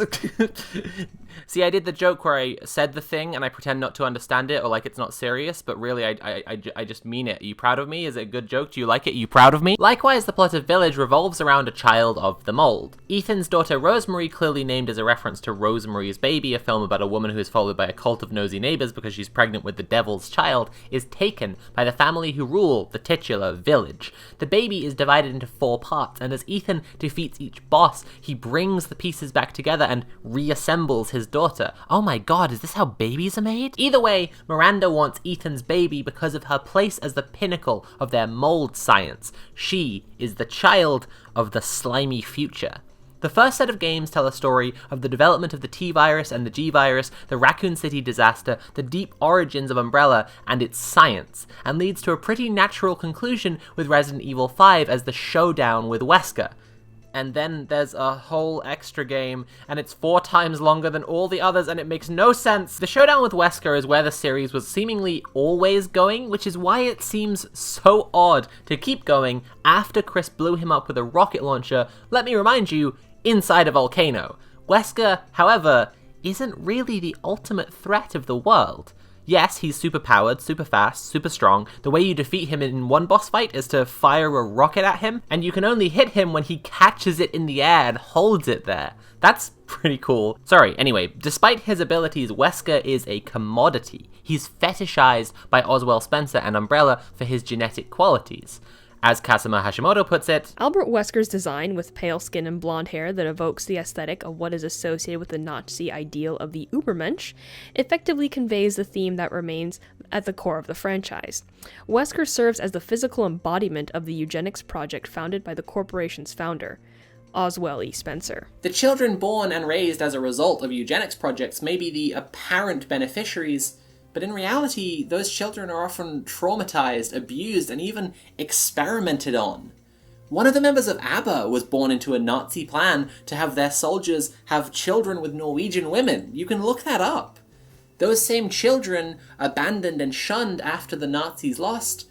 See, I did the joke where I said the thing and I pretend not to understand it or like it's not serious, but really I just mean it. Are you proud of me? Is it a good joke? Do you like it? Are you proud of me? Likewise, the plot of Village revolves around a child of the mold. Ethan's daughter Rosemary, clearly named as a reference to Rosemary's Baby, a film about a woman who is followed by a cult of nosy neighbors because she's pregnant with the devil's child, is taken by the family who rule the titular village. The baby is divided into 4 parts, and as Ethan defeats each boss, he brings the pieces back together and reassembles his daughter. Oh my god, is this how babies are made? Either way, Miranda wants Ethan's baby because of her place as the pinnacle of their mold science. She is the child of the slimy future. The first set of games tell a story of the development of the T-virus and the G-virus, the Raccoon City disaster, the deep origins of Umbrella, and its science, and leads to a pretty natural conclusion with Resident Evil 5 as the showdown with Wesker. And then there's a whole extra game, and it's 4 times longer than all the others, and it makes no sense. The showdown with Wesker is where the series was seemingly always going, which is why it seems so odd to keep going after Chris blew him up with a rocket launcher, let me remind you, inside a volcano. Wesker, however, isn't really the ultimate threat of the world. Yes, he's super powered, super fast, super strong. The way you defeat him in one boss fight is to fire a rocket at him, and you can only hit him when he catches it in the air and holds it there. That's pretty cool. Sorry, anyway, despite his abilities, Wesker is a commodity. He's fetishized by Oswell Spencer and Umbrella for his genetic qualities. As Kazuma Hashimoto puts it, Albert Wesker's design, with pale skin and blonde hair that evokes the aesthetic of what is associated with the Nazi ideal of the Übermensch, effectively conveys the theme that remains at the core of the franchise. Wesker serves as the physical embodiment of the eugenics project founded by the corporation's founder, Oswell E. Spencer. The children born and raised as a result of eugenics projects may be the apparent beneficiaries, but in reality, those children are often traumatized, abused, and even experimented on. One of the members of ABBA was born into a Nazi plan to have their soldiers have children with Norwegian women. You can look that up. Those same children, abandoned and shunned after the Nazis lost,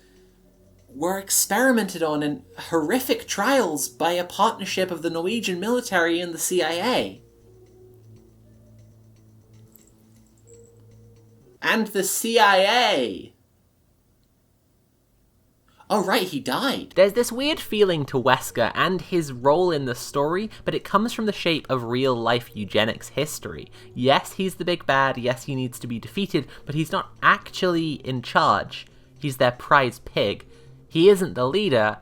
were experimented on in horrific trials by a partnership of the Norwegian military and the CIA. And the CIA! Oh right, he died. There's this weird feeling to Wesker and his role in the story, but it comes from the shape of real-life eugenics history. Yes, he's the big bad, yes, he needs to be defeated, but he's not actually in charge. He's their prize pig. He isn't the leader,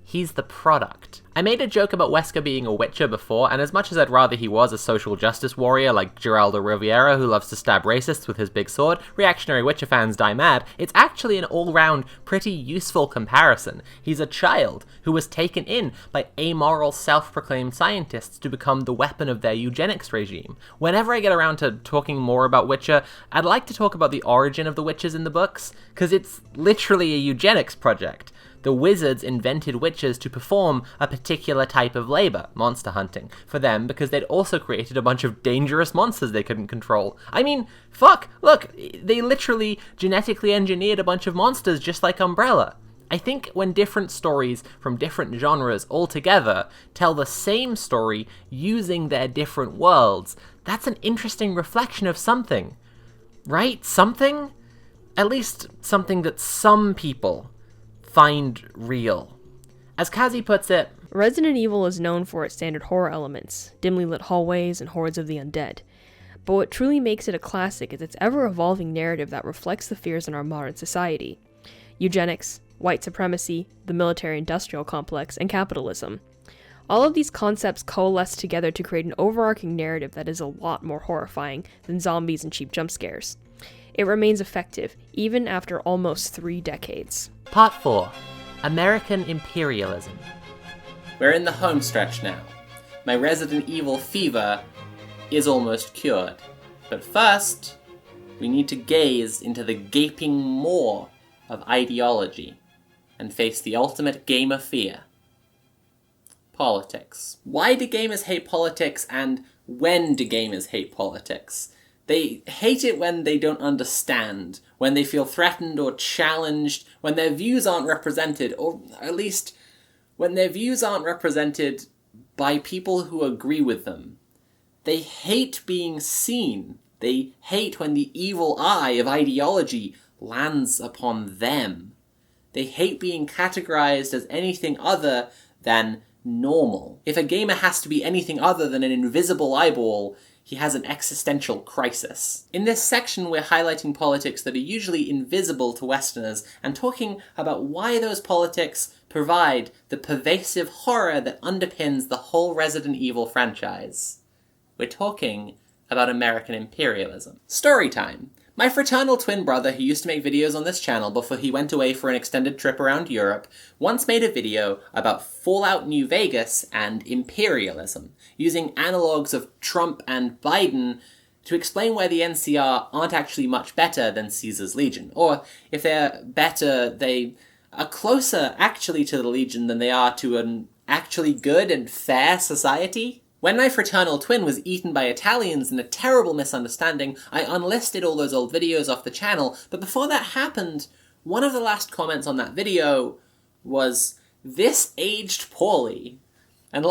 he's the product. I made a joke about Wesker being a witcher before, and as much as I'd rather he was a social justice warrior like Geraldo Rivera who loves to stab racists with his big sword, reactionary Witcher fans die mad, it's actually an all-round pretty useful comparison. He's a child who was taken in by amoral self-proclaimed scientists to become the weapon of their eugenics regime. Whenever I get around to talking more about Witcher, I'd like to talk about the origin of the witches in the books, because it's literally a eugenics project. The wizards invented witches to perform a particular type of labor, monster hunting, for them because they'd also created a bunch of dangerous monsters they couldn't control. I mean, fuck, look, they literally genetically engineered a bunch of monsters just like Umbrella. I think when different stories from different genres altogether tell the same story using their different worlds, that's an interesting reflection of something. Right? Something? At least something that some people find real. As Kazi puts it, Resident Evil is known for its standard horror elements, dimly lit hallways and hordes of the undead. But what truly makes it a classic is its ever-evolving narrative that reflects the fears in our modern society. Eugenics, white supremacy, the military-industrial complex, and capitalism. All of these concepts coalesce together to create an overarching narrative that is a lot more horrifying than zombies and cheap jump scares. It remains effective, even after almost 3 decades. Part 4. American Imperialism. We're in the home stretch now. My Resident Evil fever is almost cured. But first, we need to gaze into the gaping maw of ideology and face the ultimate game of fear. Politics. Why do gamers hate politics, and when do gamers hate politics? They hate it when they don't understand, when they feel threatened or challenged, when their views aren't represented, or at least when their views aren't represented by people who agree with them. They hate being seen. They hate when the evil eye of ideology lands upon them. They hate being categorized as anything other than normal. If a gamer has to be anything other than an invisible eyeball, he has an existential crisis. In this section, we're highlighting politics that are usually invisible to Westerners and talking about why those politics provide the pervasive horror that underpins the whole Resident Evil franchise. We're talking about American imperialism. Story time. My fraternal twin brother, who used to make videos on this channel before he went away for an extended trip around Europe, once made a video about Fallout New Vegas and imperialism, using analogues of Trump and Biden to explain why the NCR aren't actually much better than Caesar's Legion. Or, if they're better, they are closer actually to the Legion than they are to an actually good and fair society. When my fraternal twin was eaten by Italians in a terrible misunderstanding, I unlisted all those old videos off the channel, but before that happened, one of the last comments on that video was, "This aged poorly." And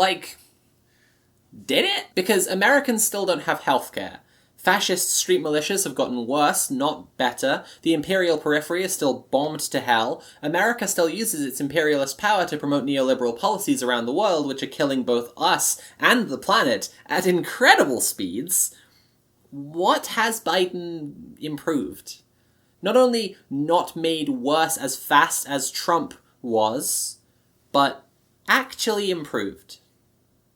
did it? Because Americans still don't have healthcare. Fascist street militias have gotten worse, not better. The imperial periphery is still bombed to hell. America still uses its imperialist power to promote neoliberal policies around the world, which are killing both us and the planet at incredible speeds. What has Biden improved? Not only not made worse as fast as Trump was, but actually improved.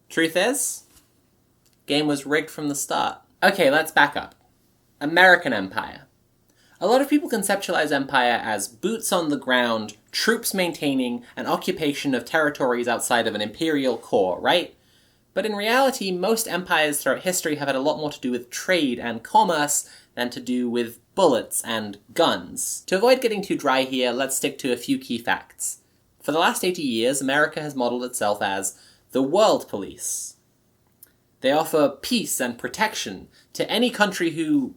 Truth is, game was rigged from the start. Okay, let's back up. American Empire. A lot of people conceptualize empire as boots on the ground, troops maintaining an occupation of territories outside of an imperial core, right? But in reality, most empires throughout history have had a lot more to do with trade and commerce than to do with bullets and guns. To avoid getting too dry here, let's stick to a few key facts. For the last 80 years, America has modeled itself as the world police. They offer peace and protection to any country who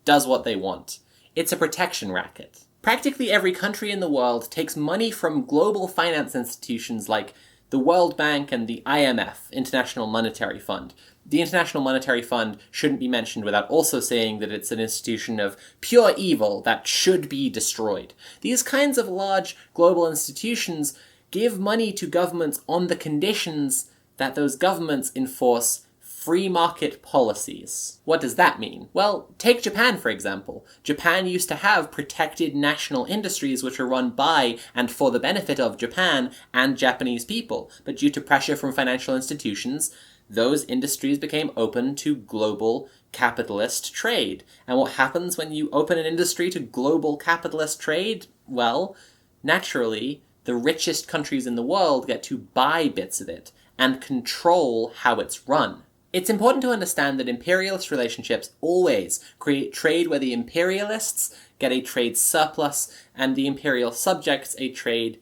does what they want. It's a protection racket. Practically every country in the world takes money from global finance institutions like the World Bank and the IMF, International Monetary Fund. The International Monetary Fund shouldn't be mentioned without also saying that it's an institution of pure evil that should be destroyed. These kinds of large global institutions give money to governments on the conditions that those governments enforce free market policies. What does that mean? Well, take Japan, for example. Japan used to have protected national industries which were run by and for the benefit of Japan and Japanese people. But due to pressure from financial institutions, those industries became open to global capitalist trade. And what happens when you open an industry to global capitalist trade? Well, naturally, the richest countries in the world get to buy bits of it and control how it's run. It's important to understand that imperialist relationships always create trade where the imperialists get a trade surplus and the imperial subjects a trade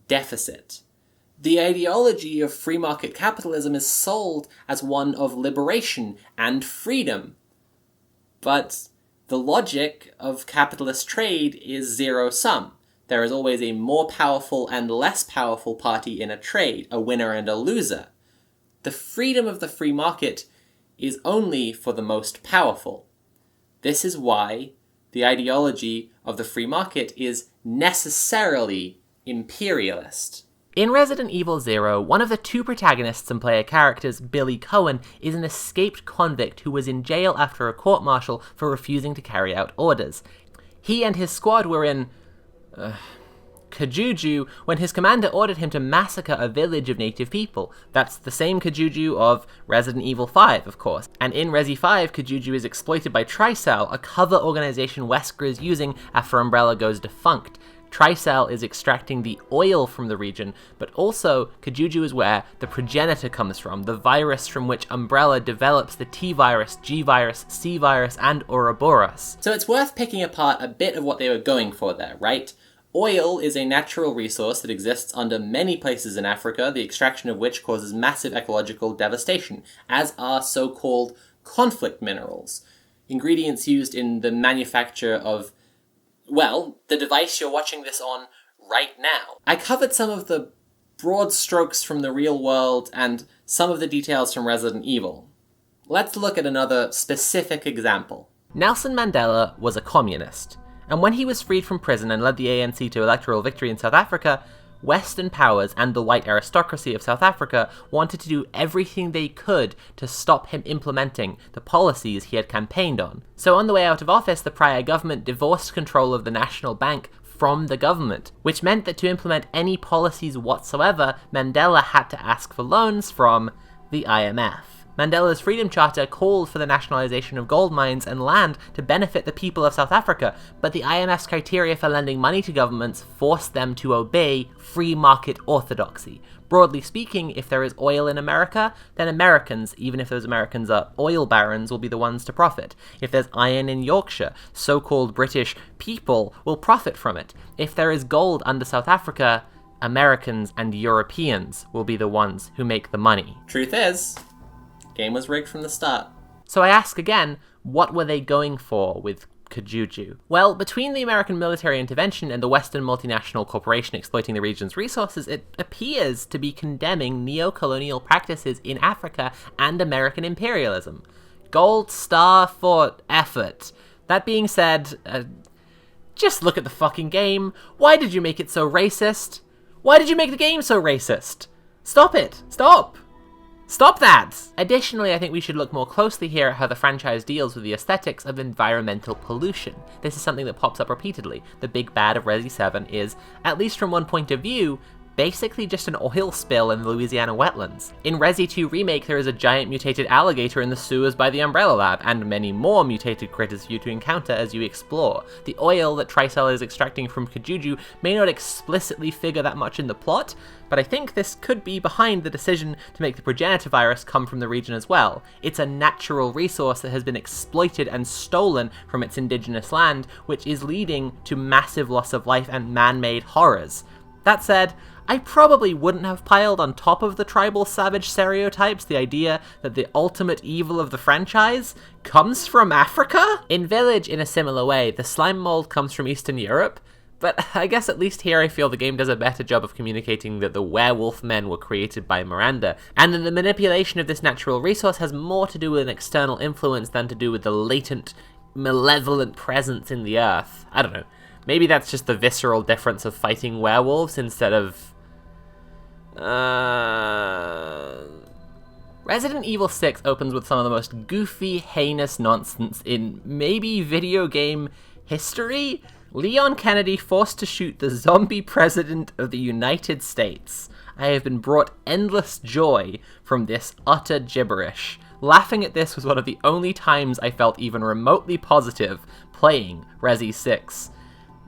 deficit. The ideology of free market capitalism is sold as one of liberation and freedom. But the logic of capitalist trade is zero-sum. There is always a more powerful and less powerful party in a trade, a winner and a loser. The freedom of the free market is only for the most powerful. This is why the ideology of the free market is necessarily imperialist. In Resident Evil 0, one of the two protagonists and player characters, Billy Cohen, is an escaped convict who was in jail after a court-martial for refusing to carry out orders. He and his squad were in Kajuju when his commander ordered him to massacre a village of native people. That's the same Kajuju of Resident Evil 5, of course. And in Resi 5, Kajuju is exploited by Tricell, a cover organization Wesker is using after Umbrella goes defunct. Tricell is extracting the oil from the region, but also Kajuju is where the progenitor comes from, the virus from which Umbrella develops the T-virus, G-virus, C-virus, and Ouroboros. So it's worth picking apart a bit of what they were going for there, right? Oil is a natural resource that exists under many places in Africa, the extraction of which causes massive ecological devastation, as are so-called conflict minerals, ingredients used in the manufacture of, well, the device you're watching this on right now. I covered some of the broad strokes from the real world and some of the details from Resident Evil. Let's look at another specific example. Nelson Mandela was a communist, and when he was freed from prison and led the ANC to electoral victory in South Africa, Western powers and the white aristocracy of South Africa wanted to do everything they could to stop him implementing the policies he had campaigned on. So on the way out of office, the prior government divorced control of the National Bank from the government, which meant that to implement any policies whatsoever, Mandela had to ask for loans from the IMF. Mandela's Freedom Charter called for the nationalisation of gold mines and land to benefit the people of South Africa, but the IMF's criteria for lending money to governments forced them to obey free market orthodoxy. Broadly speaking, if there is oil in America, then Americans, even if those Americans are oil barons, will be the ones to profit. If there's iron in Yorkshire, so-called British people will profit from it. If there is gold under South Africa, Americans and Europeans will be the ones who make the money. Truth is, game was rigged from the start. So I ask again, what were they going for with Kajuju? Well, between the American military intervention and the Western multinational corporation exploiting the region's resources, it appears to be condemning neo-colonial practices in Africa and American imperialism. Gold star for effort. That being said, just look at the fucking game. Why did you make it so racist? Why did you make the game so racist? Stop it! Stop! Stop that! Additionally, I think we should look more closely here at how the franchise deals with the aesthetics of environmental pollution. This is something that pops up repeatedly. The big bad of Resi 7 is, at least from one point of view, basically just an oil spill in the Louisiana wetlands. In Resi 2 Remake, there is a giant mutated alligator in the sewers by the Umbrella Lab, and many more mutated critters for you to encounter as you explore. The oil that Tricell is extracting from Kajuju may not explicitly figure that much in the plot, but I think this could be behind the decision to make the progenitor virus come from the region as well. It's a natural resource that has been exploited and stolen from its indigenous land, which is leading to massive loss of life and man-made horrors. That said, I probably wouldn't have piled on top of the tribal savage stereotypes the idea that the ultimate evil of the franchise comes from Africa? In Village, in a similar way, the slime mold comes from Eastern Europe, but I guess at least here I feel the game does a better job of communicating that the werewolf men were created by Miranda, and that the manipulation of this natural resource has more to do with an external influence than to do with the latent, malevolent presence in the earth. I don't know. Maybe that's just the visceral difference of fighting werewolves instead of... Resident Evil 6 opens with some of the most goofy, heinous nonsense in maybe video game history. Leon Kennedy forced to shoot the zombie president of the United States. I have been brought endless joy from this utter gibberish. Laughing at this was one of the only times I felt even remotely positive playing Resi 6.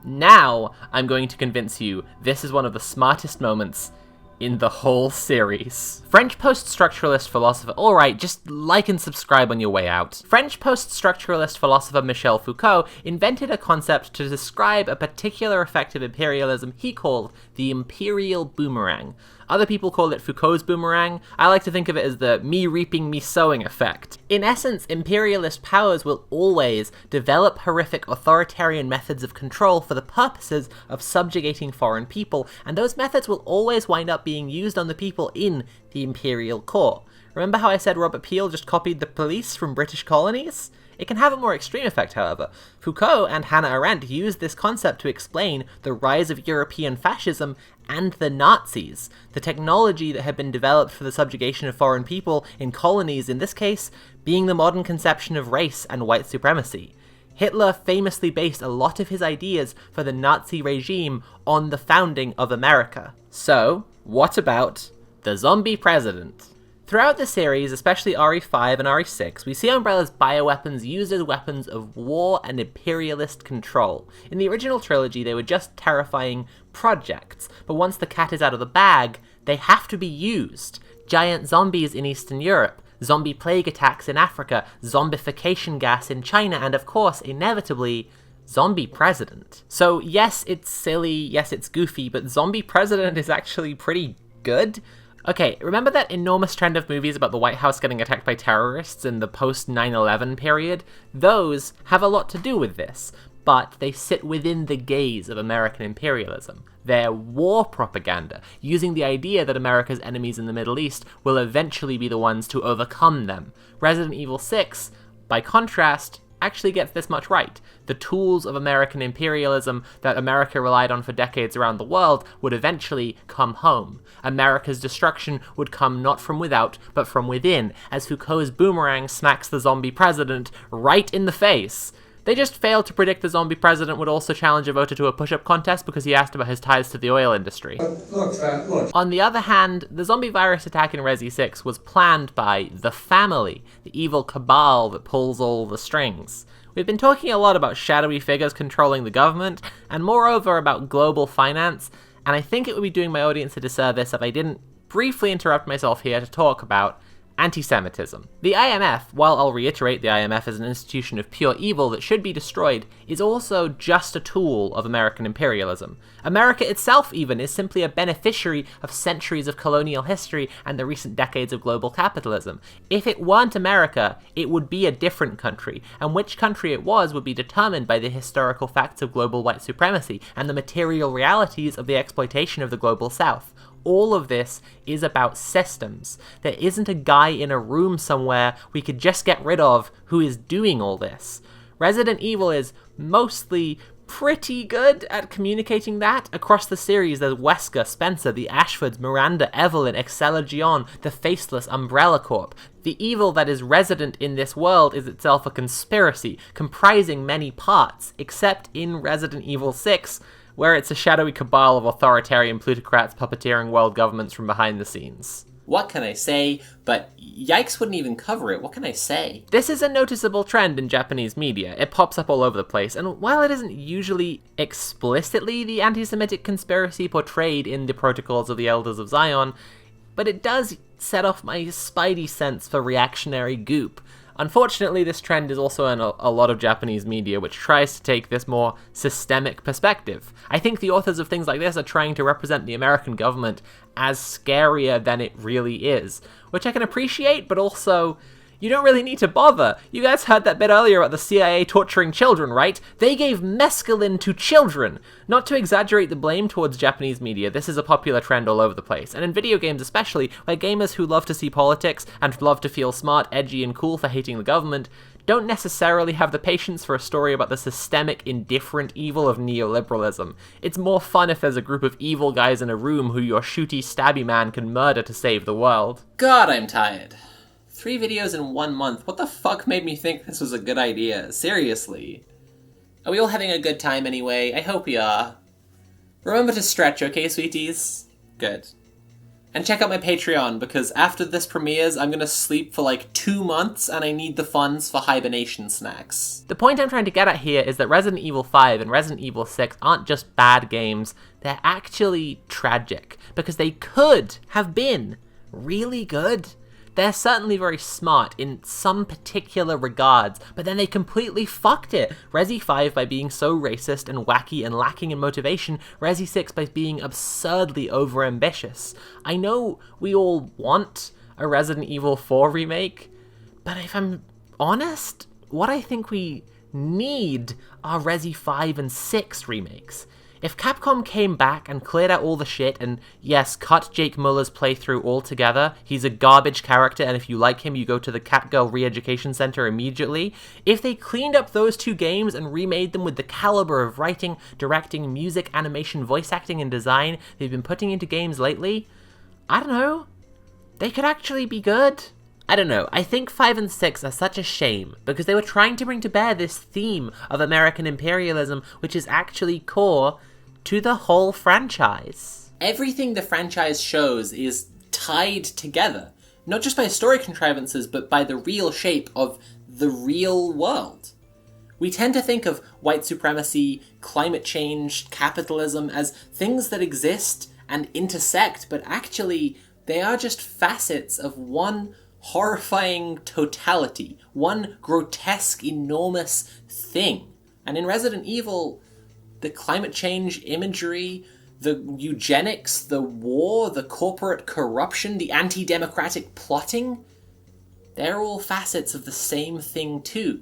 Now, I'm going to convince you this is one of the smartest moments in the whole series. French post-structuralist philosopher, alright, just like and subscribe on your way out. French post-structuralist philosopher Michel Foucault invented a concept to describe a particular effect of imperialism he called the imperial boomerang. Other people call it Foucault's boomerang. I like to think of it as the me reaping, me sowing effect. In essence, imperialist powers will always develop horrific authoritarian methods of control for the purposes of subjugating foreign people, and those methods will always wind up being used on the people in the imperial core. Remember how I said Robert Peel just copied the police from British colonies? It can have a more extreme effect, however. Foucault and Hannah Arendt used this concept to explain the rise of European fascism and the Nazis, the technology that had been developed for the subjugation of foreign people in colonies, in this case, being the modern conception of race and white supremacy. Hitler famously based a lot of his ideas for the Nazi regime on the founding of America. So, what about the zombie president? Throughout the series, especially RE5 and RE6, we see Umbrella's bioweapons used as weapons of war and imperialist control. In the original trilogy, they were just terrifying projects, but once the cat is out of the bag, they have to be used. Giant zombies in Eastern Europe, zombie plague attacks in Africa, zombification gas in China, and of course, inevitably, zombie president. So yes, it's silly, yes, it's goofy, but zombie president is actually pretty good. Okay, remember that enormous trend of movies about the White House getting attacked by terrorists in the post-9/11 period? Those have a lot to do with this, but they sit within the gaze of American imperialism. They're war propaganda, using the idea that America's enemies in the Middle East will eventually be the ones to overcome them. Resident Evil 6, by contrast, actually gets this much right. The tools of American imperialism that America relied on for decades around the world would eventually come home. America's destruction would come not from without, but from within, as Foucault's boomerang smacks the zombie president right in the face. They just failed to predict the zombie president would also challenge a voter to a push-up contest because he asked about his ties to the oil industry. Look. On the other hand, the zombie virus attack in Resi 6 was planned by the family, the evil cabal that pulls all the strings. We've been talking a lot about shadowy figures controlling the government, and moreover about global finance, and I think it would be doing my audience a disservice if I didn't briefly interrupt myself here to talk about anti-Semitism. The IMF, while I'll reiterate the IMF is an institution of pure evil that should be destroyed, is also just a tool of American imperialism. America itself, even, is simply a beneficiary of centuries of colonial history and the recent decades of global capitalism. If it weren't America, it would be a different country, and which country it was would be determined by the historical facts of global white supremacy and the material realities of the exploitation of the global South. All of this is about systems. There isn't a guy in a room somewhere we could just get rid of who is doing all this. Resident Evil is mostly pretty good at communicating that. Across the series, there's Wesker, Spencer, the Ashfords, Miranda, Evelyn, Excella Gion, the Faceless, Umbrella Corp. The evil that is resident in this world is itself a conspiracy, comprising many parts, except in Resident Evil 6, where it's a shadowy cabal of authoritarian plutocrats puppeteering world governments from behind the scenes. What can I say? But Yikes wouldn't even cover it. What can I say? This is a noticeable trend in Japanese media. It pops up all over the place, and while it isn't usually explicitly the anti-Semitic conspiracy portrayed in the Protocols of the Elders of Zion, but it does set off my spidey sense for reactionary goop. Unfortunately, this trend is also in a lot of Japanese media, which tries to take this more systemic perspective. I think the authors of things like this are trying to represent the American government as scarier than it really is, which I can appreciate, but also, you don't really need to bother. You guys heard that bit earlier about the CIA torturing children, right? They gave mescaline to children! Not to exaggerate the blame towards Japanese media, this is a popular trend all over the place, and in video games especially, where gamers who love to see politics and love to feel smart, edgy, and cool for hating the government don't necessarily have the patience for a story about the systemic, indifferent evil of neoliberalism. It's more fun if there's a group of evil guys in a room who your shooty, stabby man can murder to save the world. God, I'm tired. 3 videos in 1 month. What the fuck made me think this was a good idea? Seriously. Are we all having a good time anyway? I hope we are. Remember to stretch, okay, sweeties? Good. And check out my Patreon, because after this premieres, I'm gonna sleep for like 2 months, and I need the funds for hibernation snacks. The point I'm trying to get at here is that Resident Evil 5 and Resident Evil 6 aren't just bad games, they're actually tragic, because they could have been really good. They're certainly very smart in some particular regards, but then they completely fucked it. Resi 5 by being so racist and wacky and lacking in motivation, Resi 6 by being absurdly overambitious. I know we all want a Resident Evil 4 remake, but if I'm honest, what I think we need are Resi 5 and 6 remakes. If Capcom came back and cleared out all the shit and, yes, cut Jake Muller's playthrough altogether, he's a garbage character and if you like him you go to the Catgirl Re-Education Center immediately, if they cleaned up those two games and remade them with the caliber of writing, directing, music, animation, voice acting, and design they've been putting into games lately, I don't know, they could actually be good. I don't know, I think 5 and 6 are such a shame, because they were trying to bring to bear this theme of American imperialism, which is actually core to the whole franchise. Everything the franchise shows is tied together, not just by story contrivances, but by the real shape of the real world. We tend to think of white supremacy, climate change, capitalism as things that exist and intersect, but actually they are just facets of one horrifying totality, one grotesque, enormous thing. And in Resident Evil, the climate change imagery, the eugenics, the war, the corporate corruption, the anti-democratic plotting, they're all facets of the same thing too.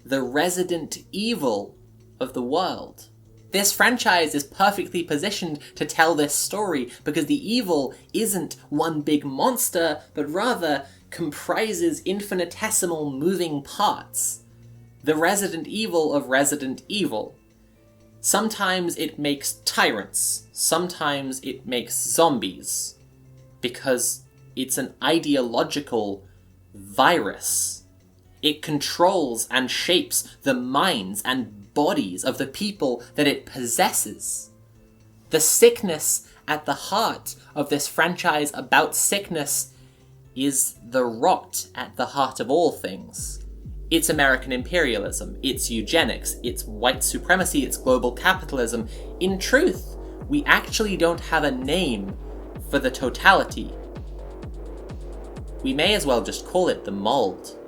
The Resident Evil of the world. This franchise is perfectly positioned to tell this story because the evil isn't one big monster, but rather comprises infinitesimal moving parts. The Resident Evil of Resident Evil. Sometimes it makes tyrants, sometimes it makes zombies, because it's an ideological virus. It controls and shapes the minds and bodies of the people that it possesses. The sickness at the heart of this franchise about sickness is the rot at the heart of all things. It's American imperialism, it's eugenics, it's white supremacy, it's global capitalism. In truth, we actually don't have a name for the totality. We may as well just call it the mold.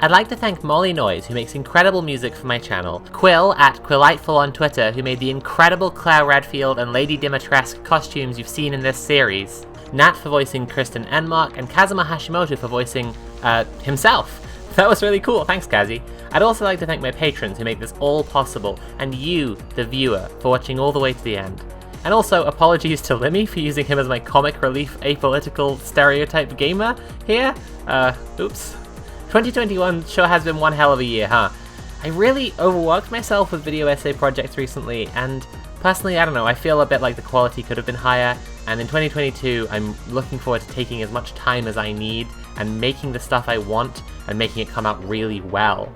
I'd like to thank Molly Noise, who makes incredible music for my channel, Quill at Quilliteful on Twitter, who made the incredible Claire Redfield and Lady Dimitrescu costumes you've seen in this series, Nat for voicing Kristen Enmark, and Kazuma Hashimoto for voicing, himself. That was really cool, thanks Kazi. I'd also like to thank my patrons who make this all possible, and you, the viewer, for watching all the way to the end. And also, apologies to Limmy for using him as my comic relief apolitical stereotype gamer here. Oops. 2021 sure has been one hell of a year, huh? I really overworked myself with video essay projects recently, and personally, I don't know, I feel a bit like the quality could have been higher, and in 2022, I'm looking forward to taking as much time as I need and making the stuff I want and making it come out really well.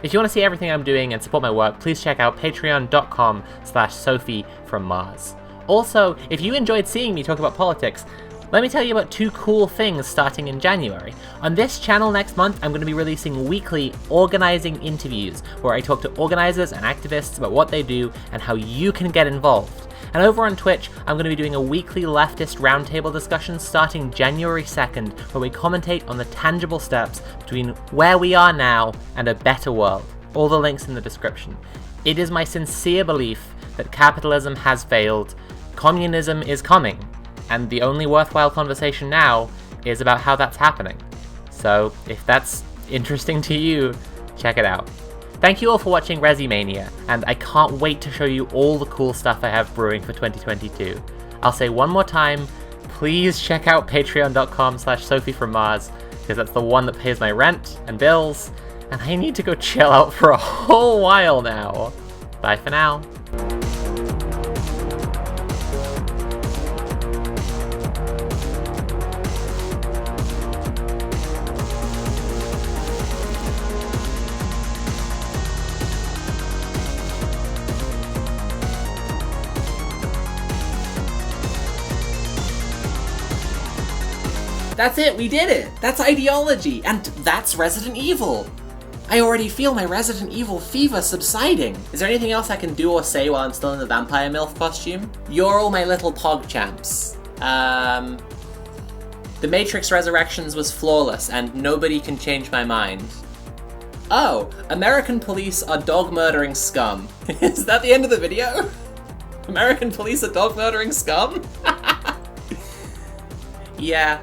If you want to see everything I'm doing and support my work, please check out patreon.com/Sophie from Mars. Also, if you enjoyed seeing me talk about politics, let me tell you about two cool things starting in January. On this channel next month, I'm going to be releasing weekly organizing interviews, where I talk to organizers and activists about what they do and how you can get involved. And over on Twitch, I'm going to be doing a weekly leftist roundtable discussion starting January 2nd, where we commentate on the tangible steps between where we are now and a better world. All the links in the description. It is my sincere belief that capitalism has failed, communism is coming, and the only worthwhile conversation now is about how that's happening. So, if that's interesting to you, check it out. Thank you all for watching Resimania, and I can't wait to show you all the cool stuff I have brewing for 2022. I'll say one more time, please check out patreon.com/Sophie from Mars, because that's the one that pays my rent and bills, and I need to go chill out for a whole while now. Bye for now. That's it, we did it! That's ideology, and that's Resident Evil! I already feel my Resident Evil fever subsiding. Is there anything else I can do or say while I'm still in the Vampire MILF costume? You're all my little pog champs. The Matrix Resurrections was flawless, and nobody can change my mind. Oh, American police are dog-murdering scum. Is that the end of the video? American police are dog-murdering scum? Yeah,